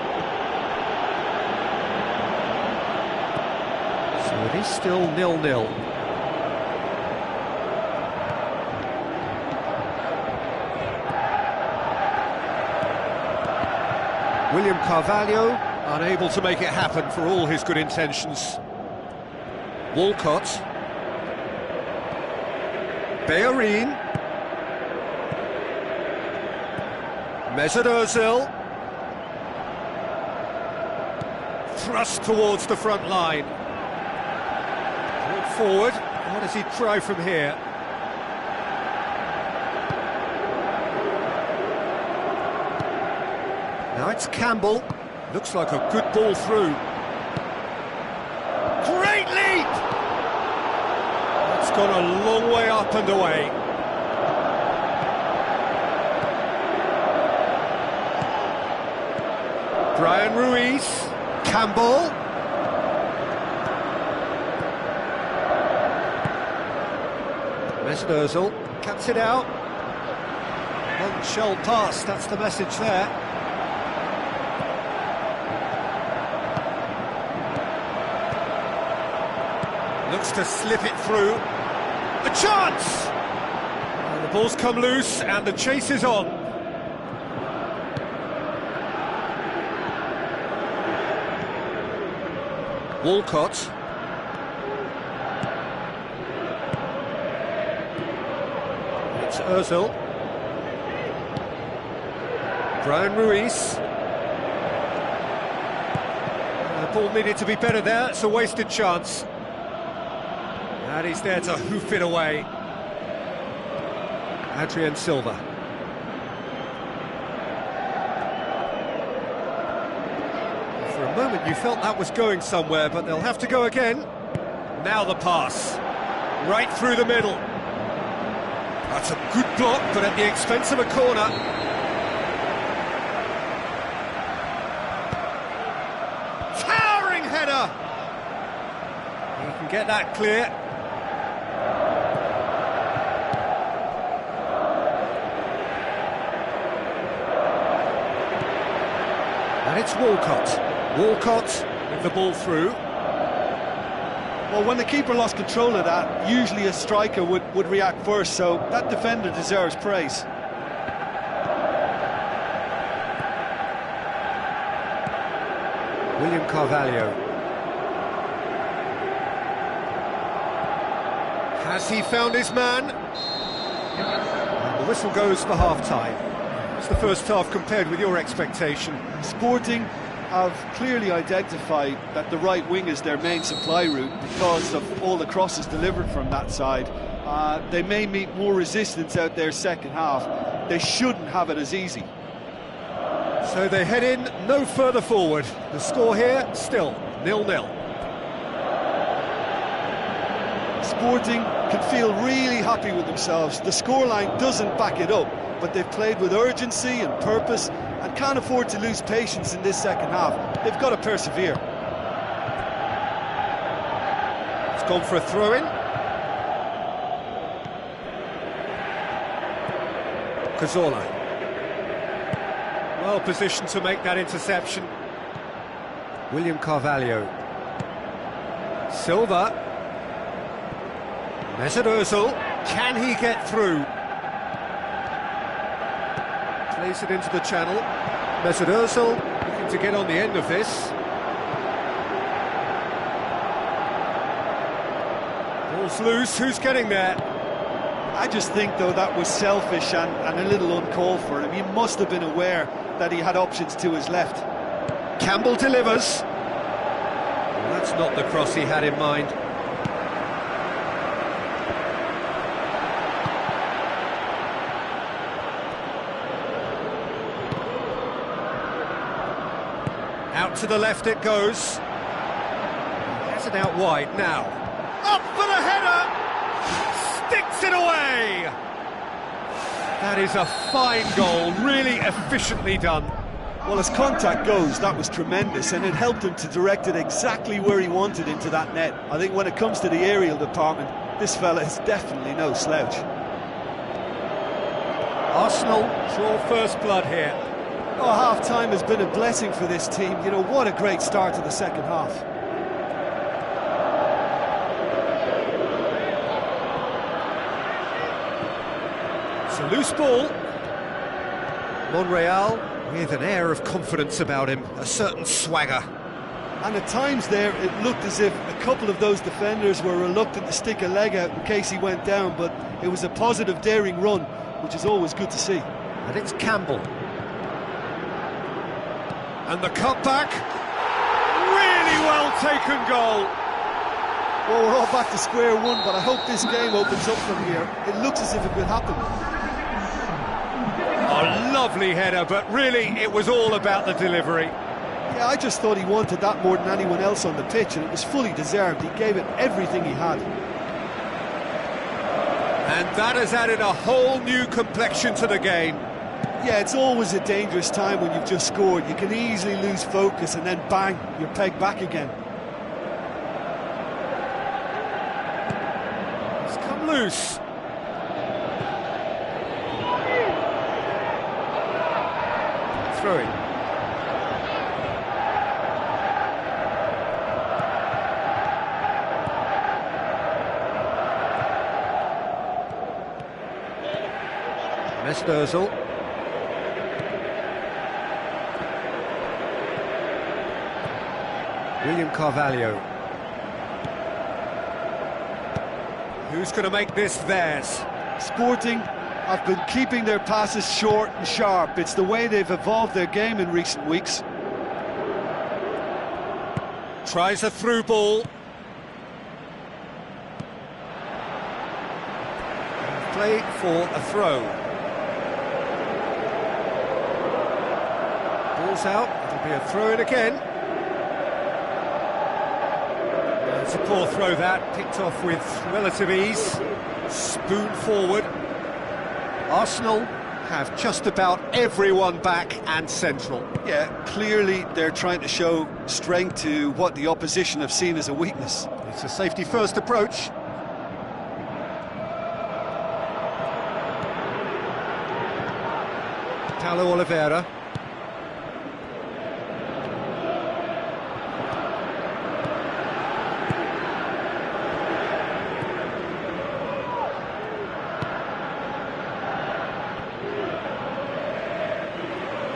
Speaker 1: It is still 0-0. William Carvalho unable to make it happen for all his good intentions. Walcott. Bellerin. Mesut Ozil. thrust towards the front line. Brought forward. What does he try from here? Now it's Campbell. Looks like a good ball through. Great leap! It's gone a long way up and away. Brian Ruiz. Campbell. Mesut Ozil cuts it out. Long shell pass, that's the message there. Looks to slip it through. A chance! And the ball's come loose and the chase is on. Walcott. It's Ozil. Brian Ruiz. The ball needed to be better there, it's a wasted chance. And he's there to hoof it away. Adrian Silva. For a moment you felt that was going somewhere, but they'll have to go again. Now the pass. Right through the middle. That's a good block, but at the expense of a corner. Towering header! He can get that clear. And it's Walcott. Walcott with the ball through.
Speaker 2: Well, when the keeper lost control of that, usually a striker would react first, so that defender deserves praise.
Speaker 1: William Carvalho. Has he found his man? And the whistle goes for half-time. What's the first half compared with your expectation?
Speaker 2: Sporting have clearly identified that the right wing is their main supply route because of all the crosses delivered from that side. They may meet more resistance out there second half. They shouldn't have it as easy.
Speaker 1: So they head in no further forward. The score here, still 0-0.
Speaker 2: Sporting can feel really happy with themselves. The scoreline doesn't back it up, but they've played with urgency and purpose and can't afford to lose patience in this second half. They've got to persevere.
Speaker 1: It's gone for a throw-in. Cazorla. Well positioned to make that interception. William Carvalho. Silva. Mesut Ozil. Can he get through? Plays it into the channel. Mesut Ozil looking to get on the end of this. Ball's loose, who's getting there?
Speaker 2: I just think, though, that was selfish and a little uncalled for him. He must have been aware that he had options to his left.
Speaker 1: Campbell delivers. Well, that's not the cross he had in mind. Out to the left it goes. Has it out wide now. Up for the header! Sticks it away! That is a fine goal, really efficiently done.
Speaker 2: Well, as contact goes, that was tremendous, and it helped him to direct it exactly where he wanted into that net. I think when it comes to the aerial department, this fella is definitely no slouch.
Speaker 1: Arsenal draw first blood here.
Speaker 2: Oh, half-time has been a blessing for this team. You know, what a great start to the second half.
Speaker 1: It's a loose ball. Monreal with an air of confidence about him, a certain swagger.
Speaker 2: And at times there, it looked as if a couple of those defenders were reluctant to stick a leg out in case he went down, but it was a positive, daring run, which is always good to see.
Speaker 1: And it's Campbell. And the cutback, really Very well taken goal.
Speaker 2: Well, we're all back to square one, but I hope this game opens up from here. It looks as if it could happen.
Speaker 1: A lovely header, but really it was all about the delivery.
Speaker 2: Yeah, I just thought he wanted that more than anyone else on the pitch, and it was fully deserved. He gave it everything he had.
Speaker 1: And that has added a whole new complexion to the game.
Speaker 2: Yeah, it's always a dangerous time when you've just scored. You can easily lose focus and then bang, you're pegged back again.
Speaker 1: It's come loose. Throwing. Özil. William Carvalho. Who's going to make this theirs?
Speaker 2: Sporting have been keeping their passes short and sharp. It's the way they've evolved their game in recent weeks.
Speaker 1: Tries a through ball. Play for a throw. Ball's out, it'll be a throw in again. It's a poor throw that, picked off with relative ease. Spoon forward. Arsenal have just about everyone back and central.
Speaker 2: Yeah, clearly they're trying to show strength to what the opposition have seen as a weakness.
Speaker 1: It's a safety-first approach. Paulo Oliveira.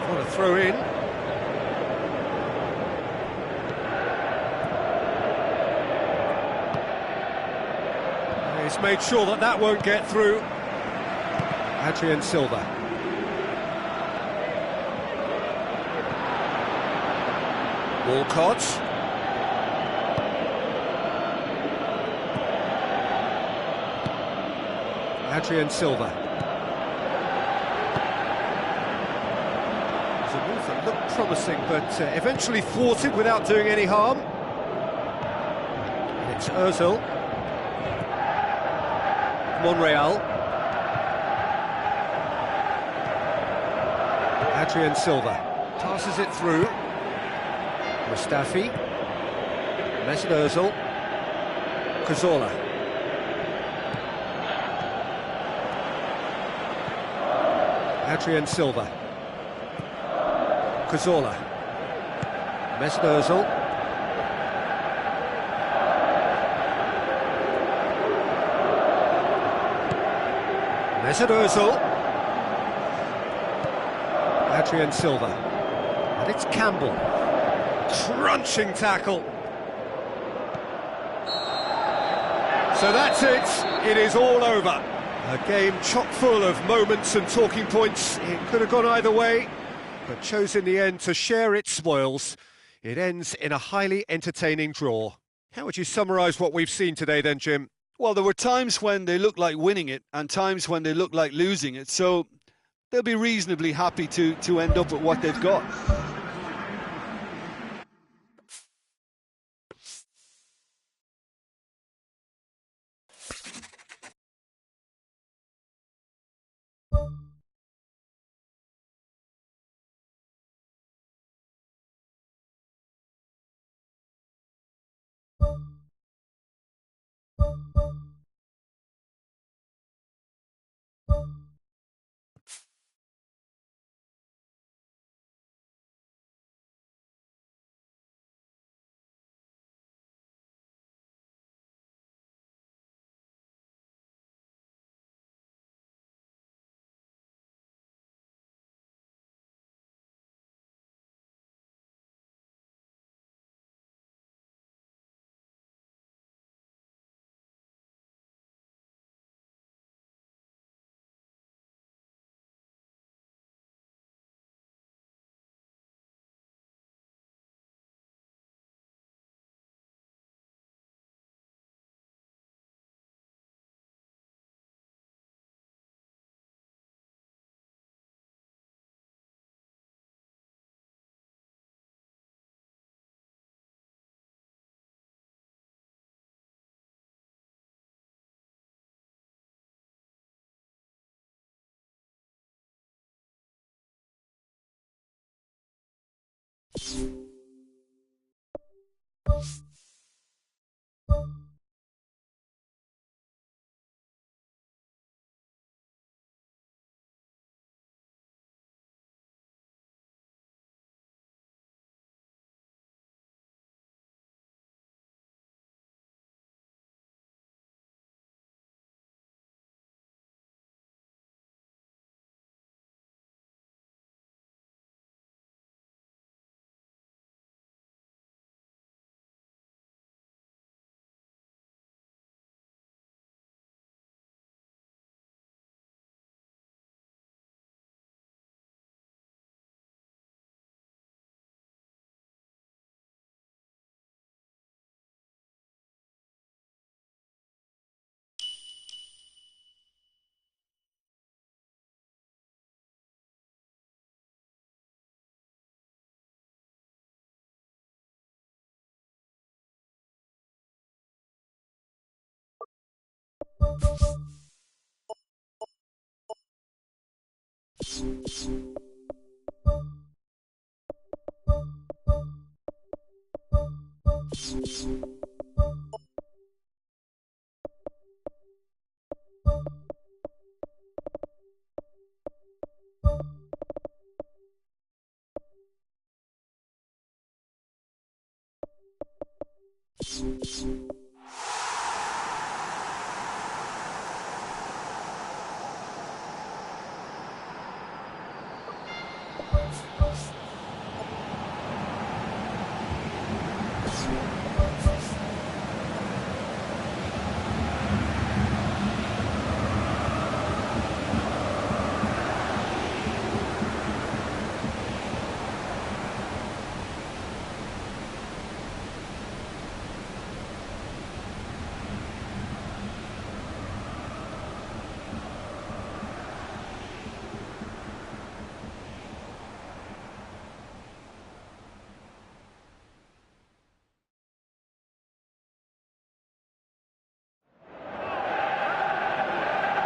Speaker 1: What a throw in. He's made sure that that won't get through. Adrian Silva. Walcott. Adrian Silva. It was a move that looked promising, but eventually thwarted without doing any harm. And it's Özil. Monreal. Adrian Silva. Passes it through. Mustafi, Mesut Özil, Cazorla. Adrian Silva. Cazorla. Mesut Özil. Mesut Özil. Adrian Silva. And it's Campbell. Crunching tackle. So that's it. It is all over. A game chock full of moments and talking points. It could have gone either way, but chose in the end to share its spoils. It ends in a highly entertaining draw. How would you summarise what we've seen today then, Jim?
Speaker 2: Well, there were times when they looked like winning it and times when they looked like losing it, so they'll be reasonably happy to end up with what they've got.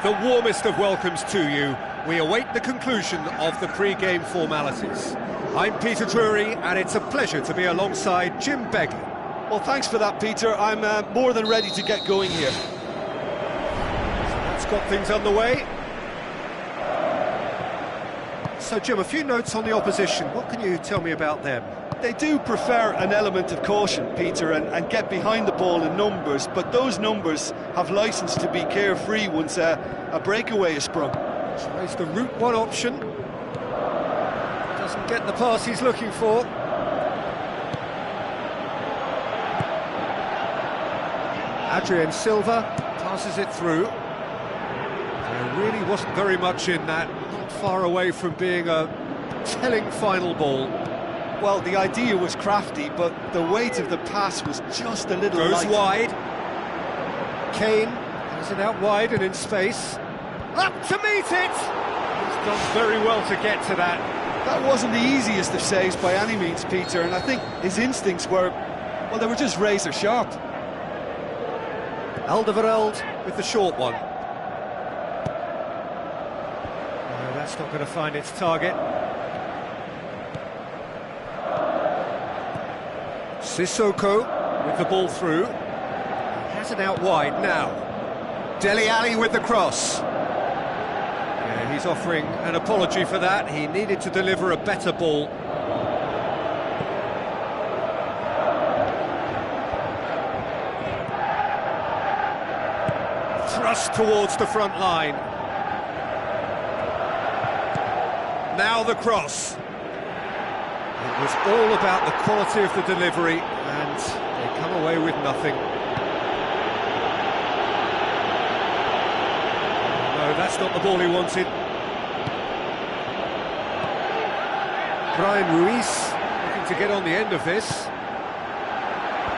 Speaker 1: The warmest of welcomes to you. We await the conclusion of the pre-game formalities. I'm Peter Drury, and it's a pleasure to be alongside Jim Begley.
Speaker 2: Well, thanks for that, Peter. I'm more than ready to get going here.
Speaker 1: So that's got things underway. So, Jim, a few notes on the opposition. What can you tell me about them?
Speaker 2: They do prefer an element of caution, Peter, and get behind the ball in numbers, but those numbers have licence to be carefree once a breakaway is sprung.
Speaker 1: Tries the route one option. Doesn't get the pass he's looking for. Adrian Silva passes it through. There really wasn't very much in that, not far away from being a telling final ball.
Speaker 2: Well, the idea was crafty, but the weight of the pass was just a little
Speaker 1: light. Goes wide. Kane has it out wide and in space. Up to meet it! He's done very well to get to that.
Speaker 2: That wasn't the easiest of saves by any means, Peter, and I think his instincts were, well, they were just razor sharp.
Speaker 1: Alderweireld with the short one. No, that's not going to find its target. Sissoko with the ball through. He has it out wide now. Dele Alli with the cross. Yeah, he's offering an apology for that. He needed to deliver a better ball. Thrust towards the front line. Now the cross. It was all about the quality of the delivery, and they come away with nothing. No, that's not the ball he wanted. Brian Ruiz looking to get on the end of this.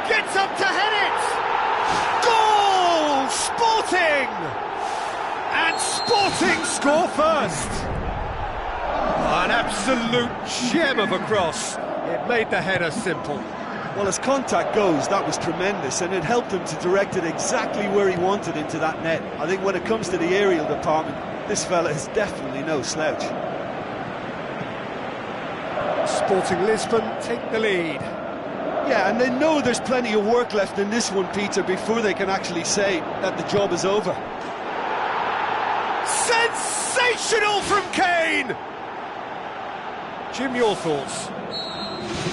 Speaker 1: Gets up to head it! Goal! Sporting! And Sporting score first! An absolute gem of a cross. It made the header simple.
Speaker 2: Well, as contact goes, that was tremendous, and it helped him to direct it exactly where he wanted into that net. I think when it comes to the aerial department, this fella is definitely no slouch.
Speaker 1: Sporting Lisbon take the lead.
Speaker 2: Yeah, and they know there's plenty of work left in this one, Peter, before they can actually say that the job is over.
Speaker 1: Sensational from Kane! Jim, your thoughts?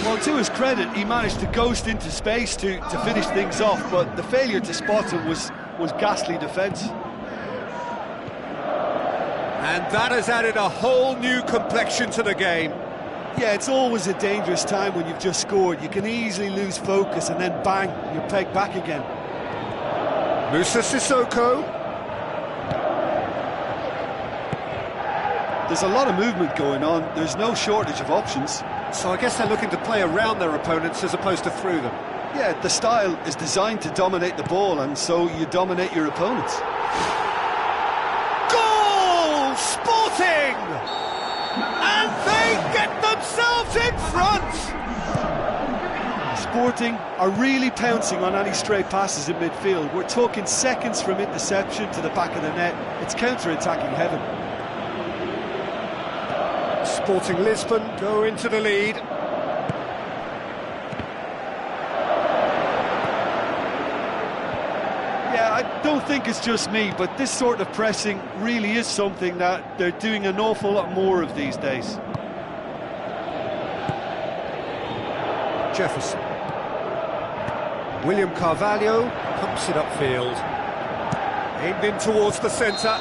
Speaker 2: Well, to his credit, he managed to ghost into space to finish things off, but the failure to spot him was ghastly defence.
Speaker 1: And that has added a whole new complexion to the game.
Speaker 2: Yeah, it's always a dangerous time when you've just scored. You can easily lose focus and then bang, you're pegged back again.
Speaker 1: Moussa Sissoko.
Speaker 2: There's a lot of movement going on. There's no shortage of options.
Speaker 1: So I guess they're looking to play around their opponents as opposed to through them.
Speaker 2: Yeah, the style is designed to dominate the ball, and so you dominate your opponents.
Speaker 1: Goal! Sporting! And they get themselves in front!
Speaker 2: Sporting are really pouncing on any stray passes in midfield. We're talking seconds from interception to the back of the net. It's counter-attacking heaven.
Speaker 1: Sporting Lisbon go into the lead.
Speaker 2: Yeah, I don't think it's just me, but this sort of pressing really is something that they're doing an awful lot more of these days.
Speaker 1: Jefferson. William Carvalho pumps it upfield. Aimed in towards the centre.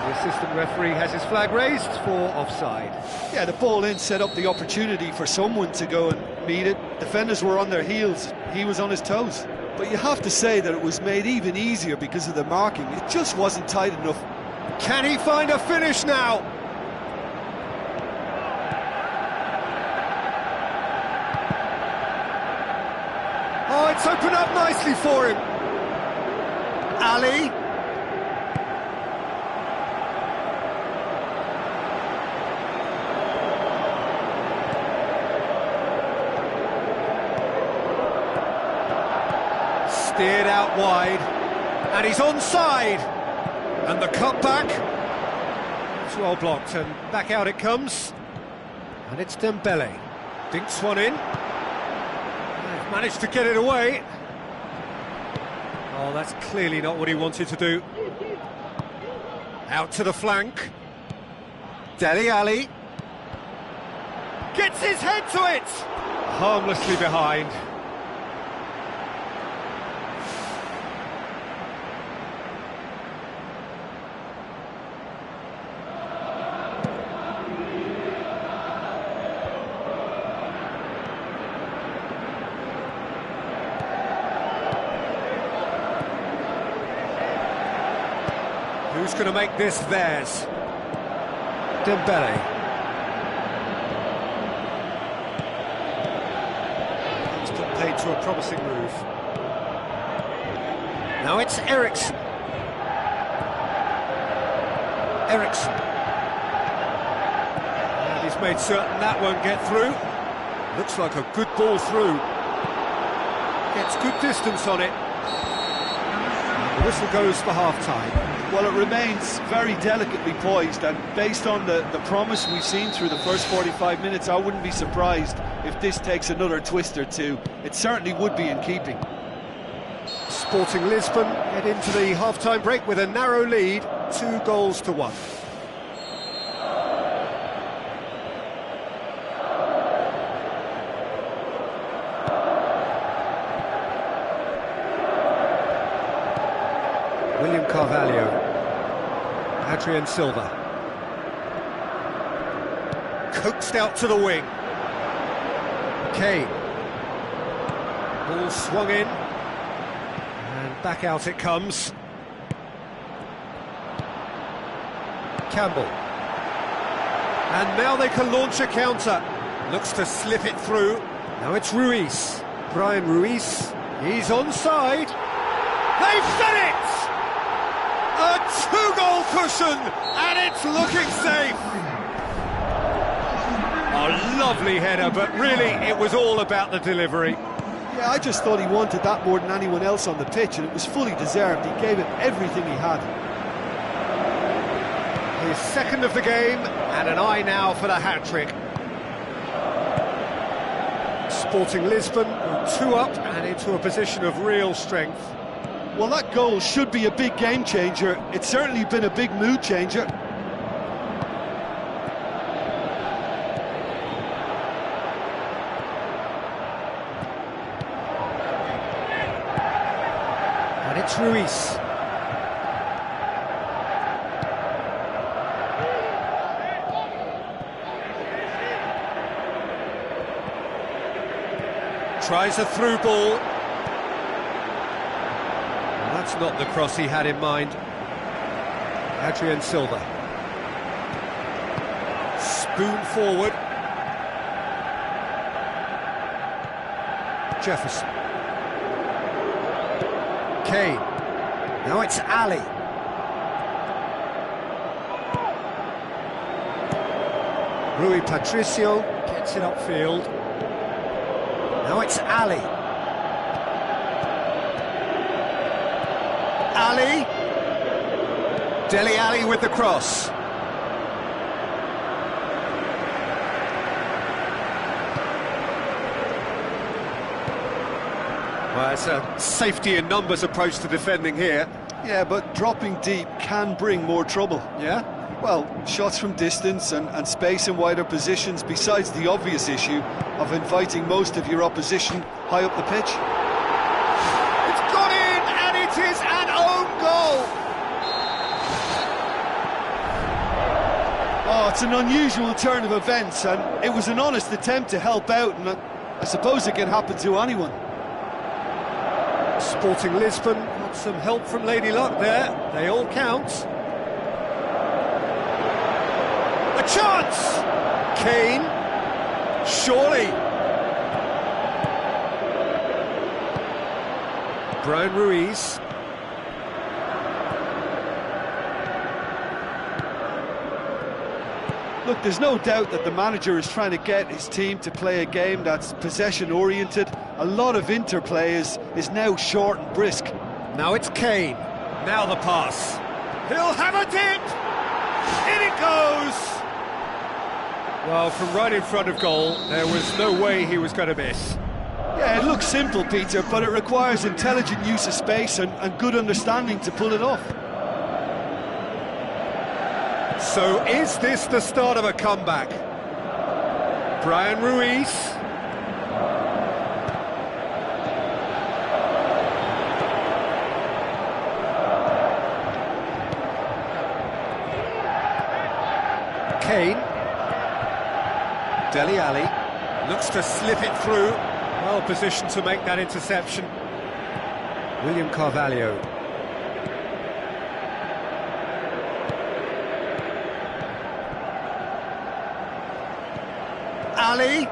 Speaker 1: The assistant referee has his flag raised for offside.
Speaker 2: Yeah, the ball in set up the opportunity for someone to go and meet it. Defenders were on their heels, he was on his toes. But you have to say that it was made even easier because of the marking. It just wasn't tight enough.
Speaker 1: Can he find a finish now? Oh, it's opened up nicely for him. Ali. Steered out wide, and he's onside, and the cutback, it's well blocked, and back out it comes, and it's Dembele, dinks one in, they've managed to get it away. Oh, that's clearly not what he wanted to do. Out to the flank, Dele Alli, gets his head to it, harmlessly behind. Who's going to make this theirs? Dembele. It's been played to a promising move. Now it's Eriksson. And he's made certain that won't get through. Looks like a good ball through. Gets good distance on it. The whistle goes for half-time.
Speaker 2: Well, it remains very delicately poised, and based on the promise we've seen through the first 45 minutes, I wouldn't be surprised if this takes another twist or two. It certainly would be in keeping.
Speaker 1: Sporting Lisbon head into the half-time break with a narrow lead, 2-1. William Carvalho, Adrian Silva, coaxed out to the wing, Kane, ball swung in, and back out it comes, Campbell, and now they can launch a counter, looks to slip it through, now it's Ruiz, Brian Ruiz, he's onside, they've done it! A 2-goal cushion, and it's looking safe. A lovely header, but really it was all about the delivery.
Speaker 2: Yeah, I just thought he wanted that more than anyone else on the pitch, and it was fully deserved. He gave it everything he had.
Speaker 1: His second of the game, and an eye now for the hat-trick. Sporting Lisbon are 2 up and into a position of real strength.
Speaker 2: Well, that goal should be a big game changer. It's certainly been a big mood changer.
Speaker 1: And it's Ruiz. Tries a through ball. Well, that's not the cross he had in mind. Adrian Silva. Spoon forward. Jefferson. Kane. Now it's Ali. Rui Patricio gets it upfield. Now it's Ali. Ali. Dele Alli with the cross. Well, it's a safety in numbers approach to defending here.
Speaker 2: Yeah, but dropping deep can bring more trouble.
Speaker 1: Yeah?
Speaker 2: Well, shots from distance and space in wider positions, besides the obvious issue of inviting most of your opposition high up the pitch.
Speaker 1: It's gone in, and it is an own goal!
Speaker 2: Oh, it's an unusual turn of events, and it was an honest attempt to help out, and I suppose it can happen to anyone.
Speaker 1: Sporting Lisbon got some help from Lady Luck there. They all count. A chance! Kane. Surely. Brian Ruiz.
Speaker 2: Look, there's no doubt that the manager is trying to get his team to play a game that's possession-oriented. A lot of interplay is now short and brisk.
Speaker 1: Now it's Kane. Now the pass. He'll have a dip! In it goes! Well, from right in front of goal, there was no way he was going to miss.
Speaker 2: Yeah, it looks simple, Peter, but it requires intelligent use of space and good understanding to pull it off.
Speaker 1: So is this the start of a comeback? Brian Ruiz. Kane. Dele Alli looks to slip it through. Well positioned to make that interception. William Carvalho. Ali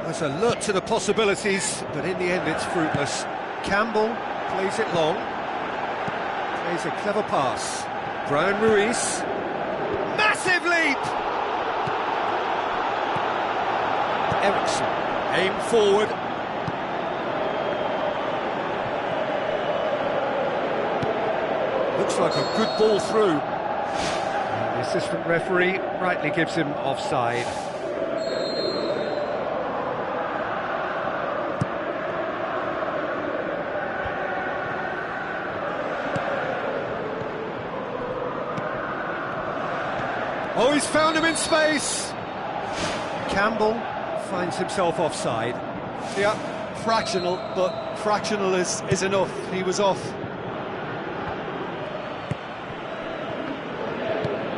Speaker 1: has a look to the possibilities, but in the end it's fruitless. Campbell plays it long. Plays a clever pass. Brian Ruiz. Massive leap! Ericsson, aim forward. Looks like a good ball through. And the assistant referee rightly gives him offside. Oh, he's found him in space! Campbell finds himself offside.
Speaker 2: Yeah, fractional, but fractional is enough. He was off.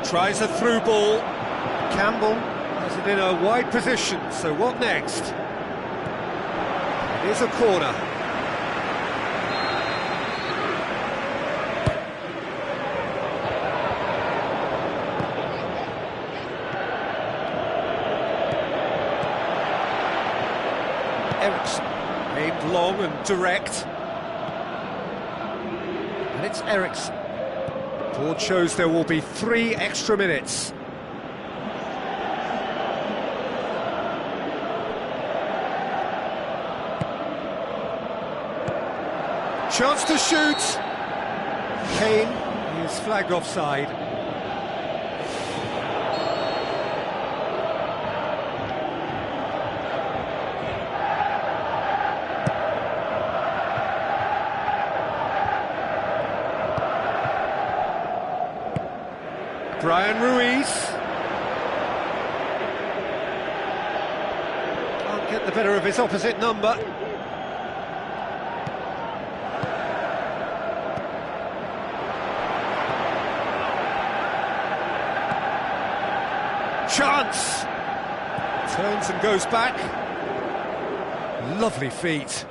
Speaker 1: Tries a through ball. Campbell has it in a wide position, so what next? It is a corner. Ericsson, aimed long and direct. And it's Ericsson. Board shows there will be 3 extra minutes. Chance to shoot. Kane is flagged offside. Brian Ruiz. Can't get the better of his opposite number. Chance! Turns and goes back. Lovely feet.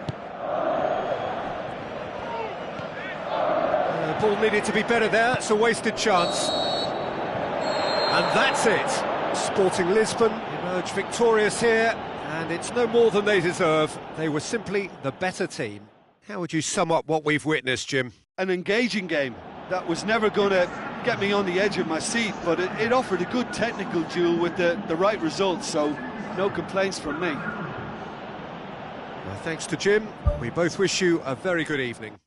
Speaker 1: The ball needed to be better there. It's a wasted chance. And that's it. Sporting Lisbon emerged victorious here, and it's no more than they deserve. They were simply the better team. How would you sum up what we've witnessed, Jim?
Speaker 2: An engaging game that was never going to get me on the edge of my seat, but it offered a good technical duel with the right results, so no complaints from me.
Speaker 1: Well, thanks to Jim. We both wish you a very good evening.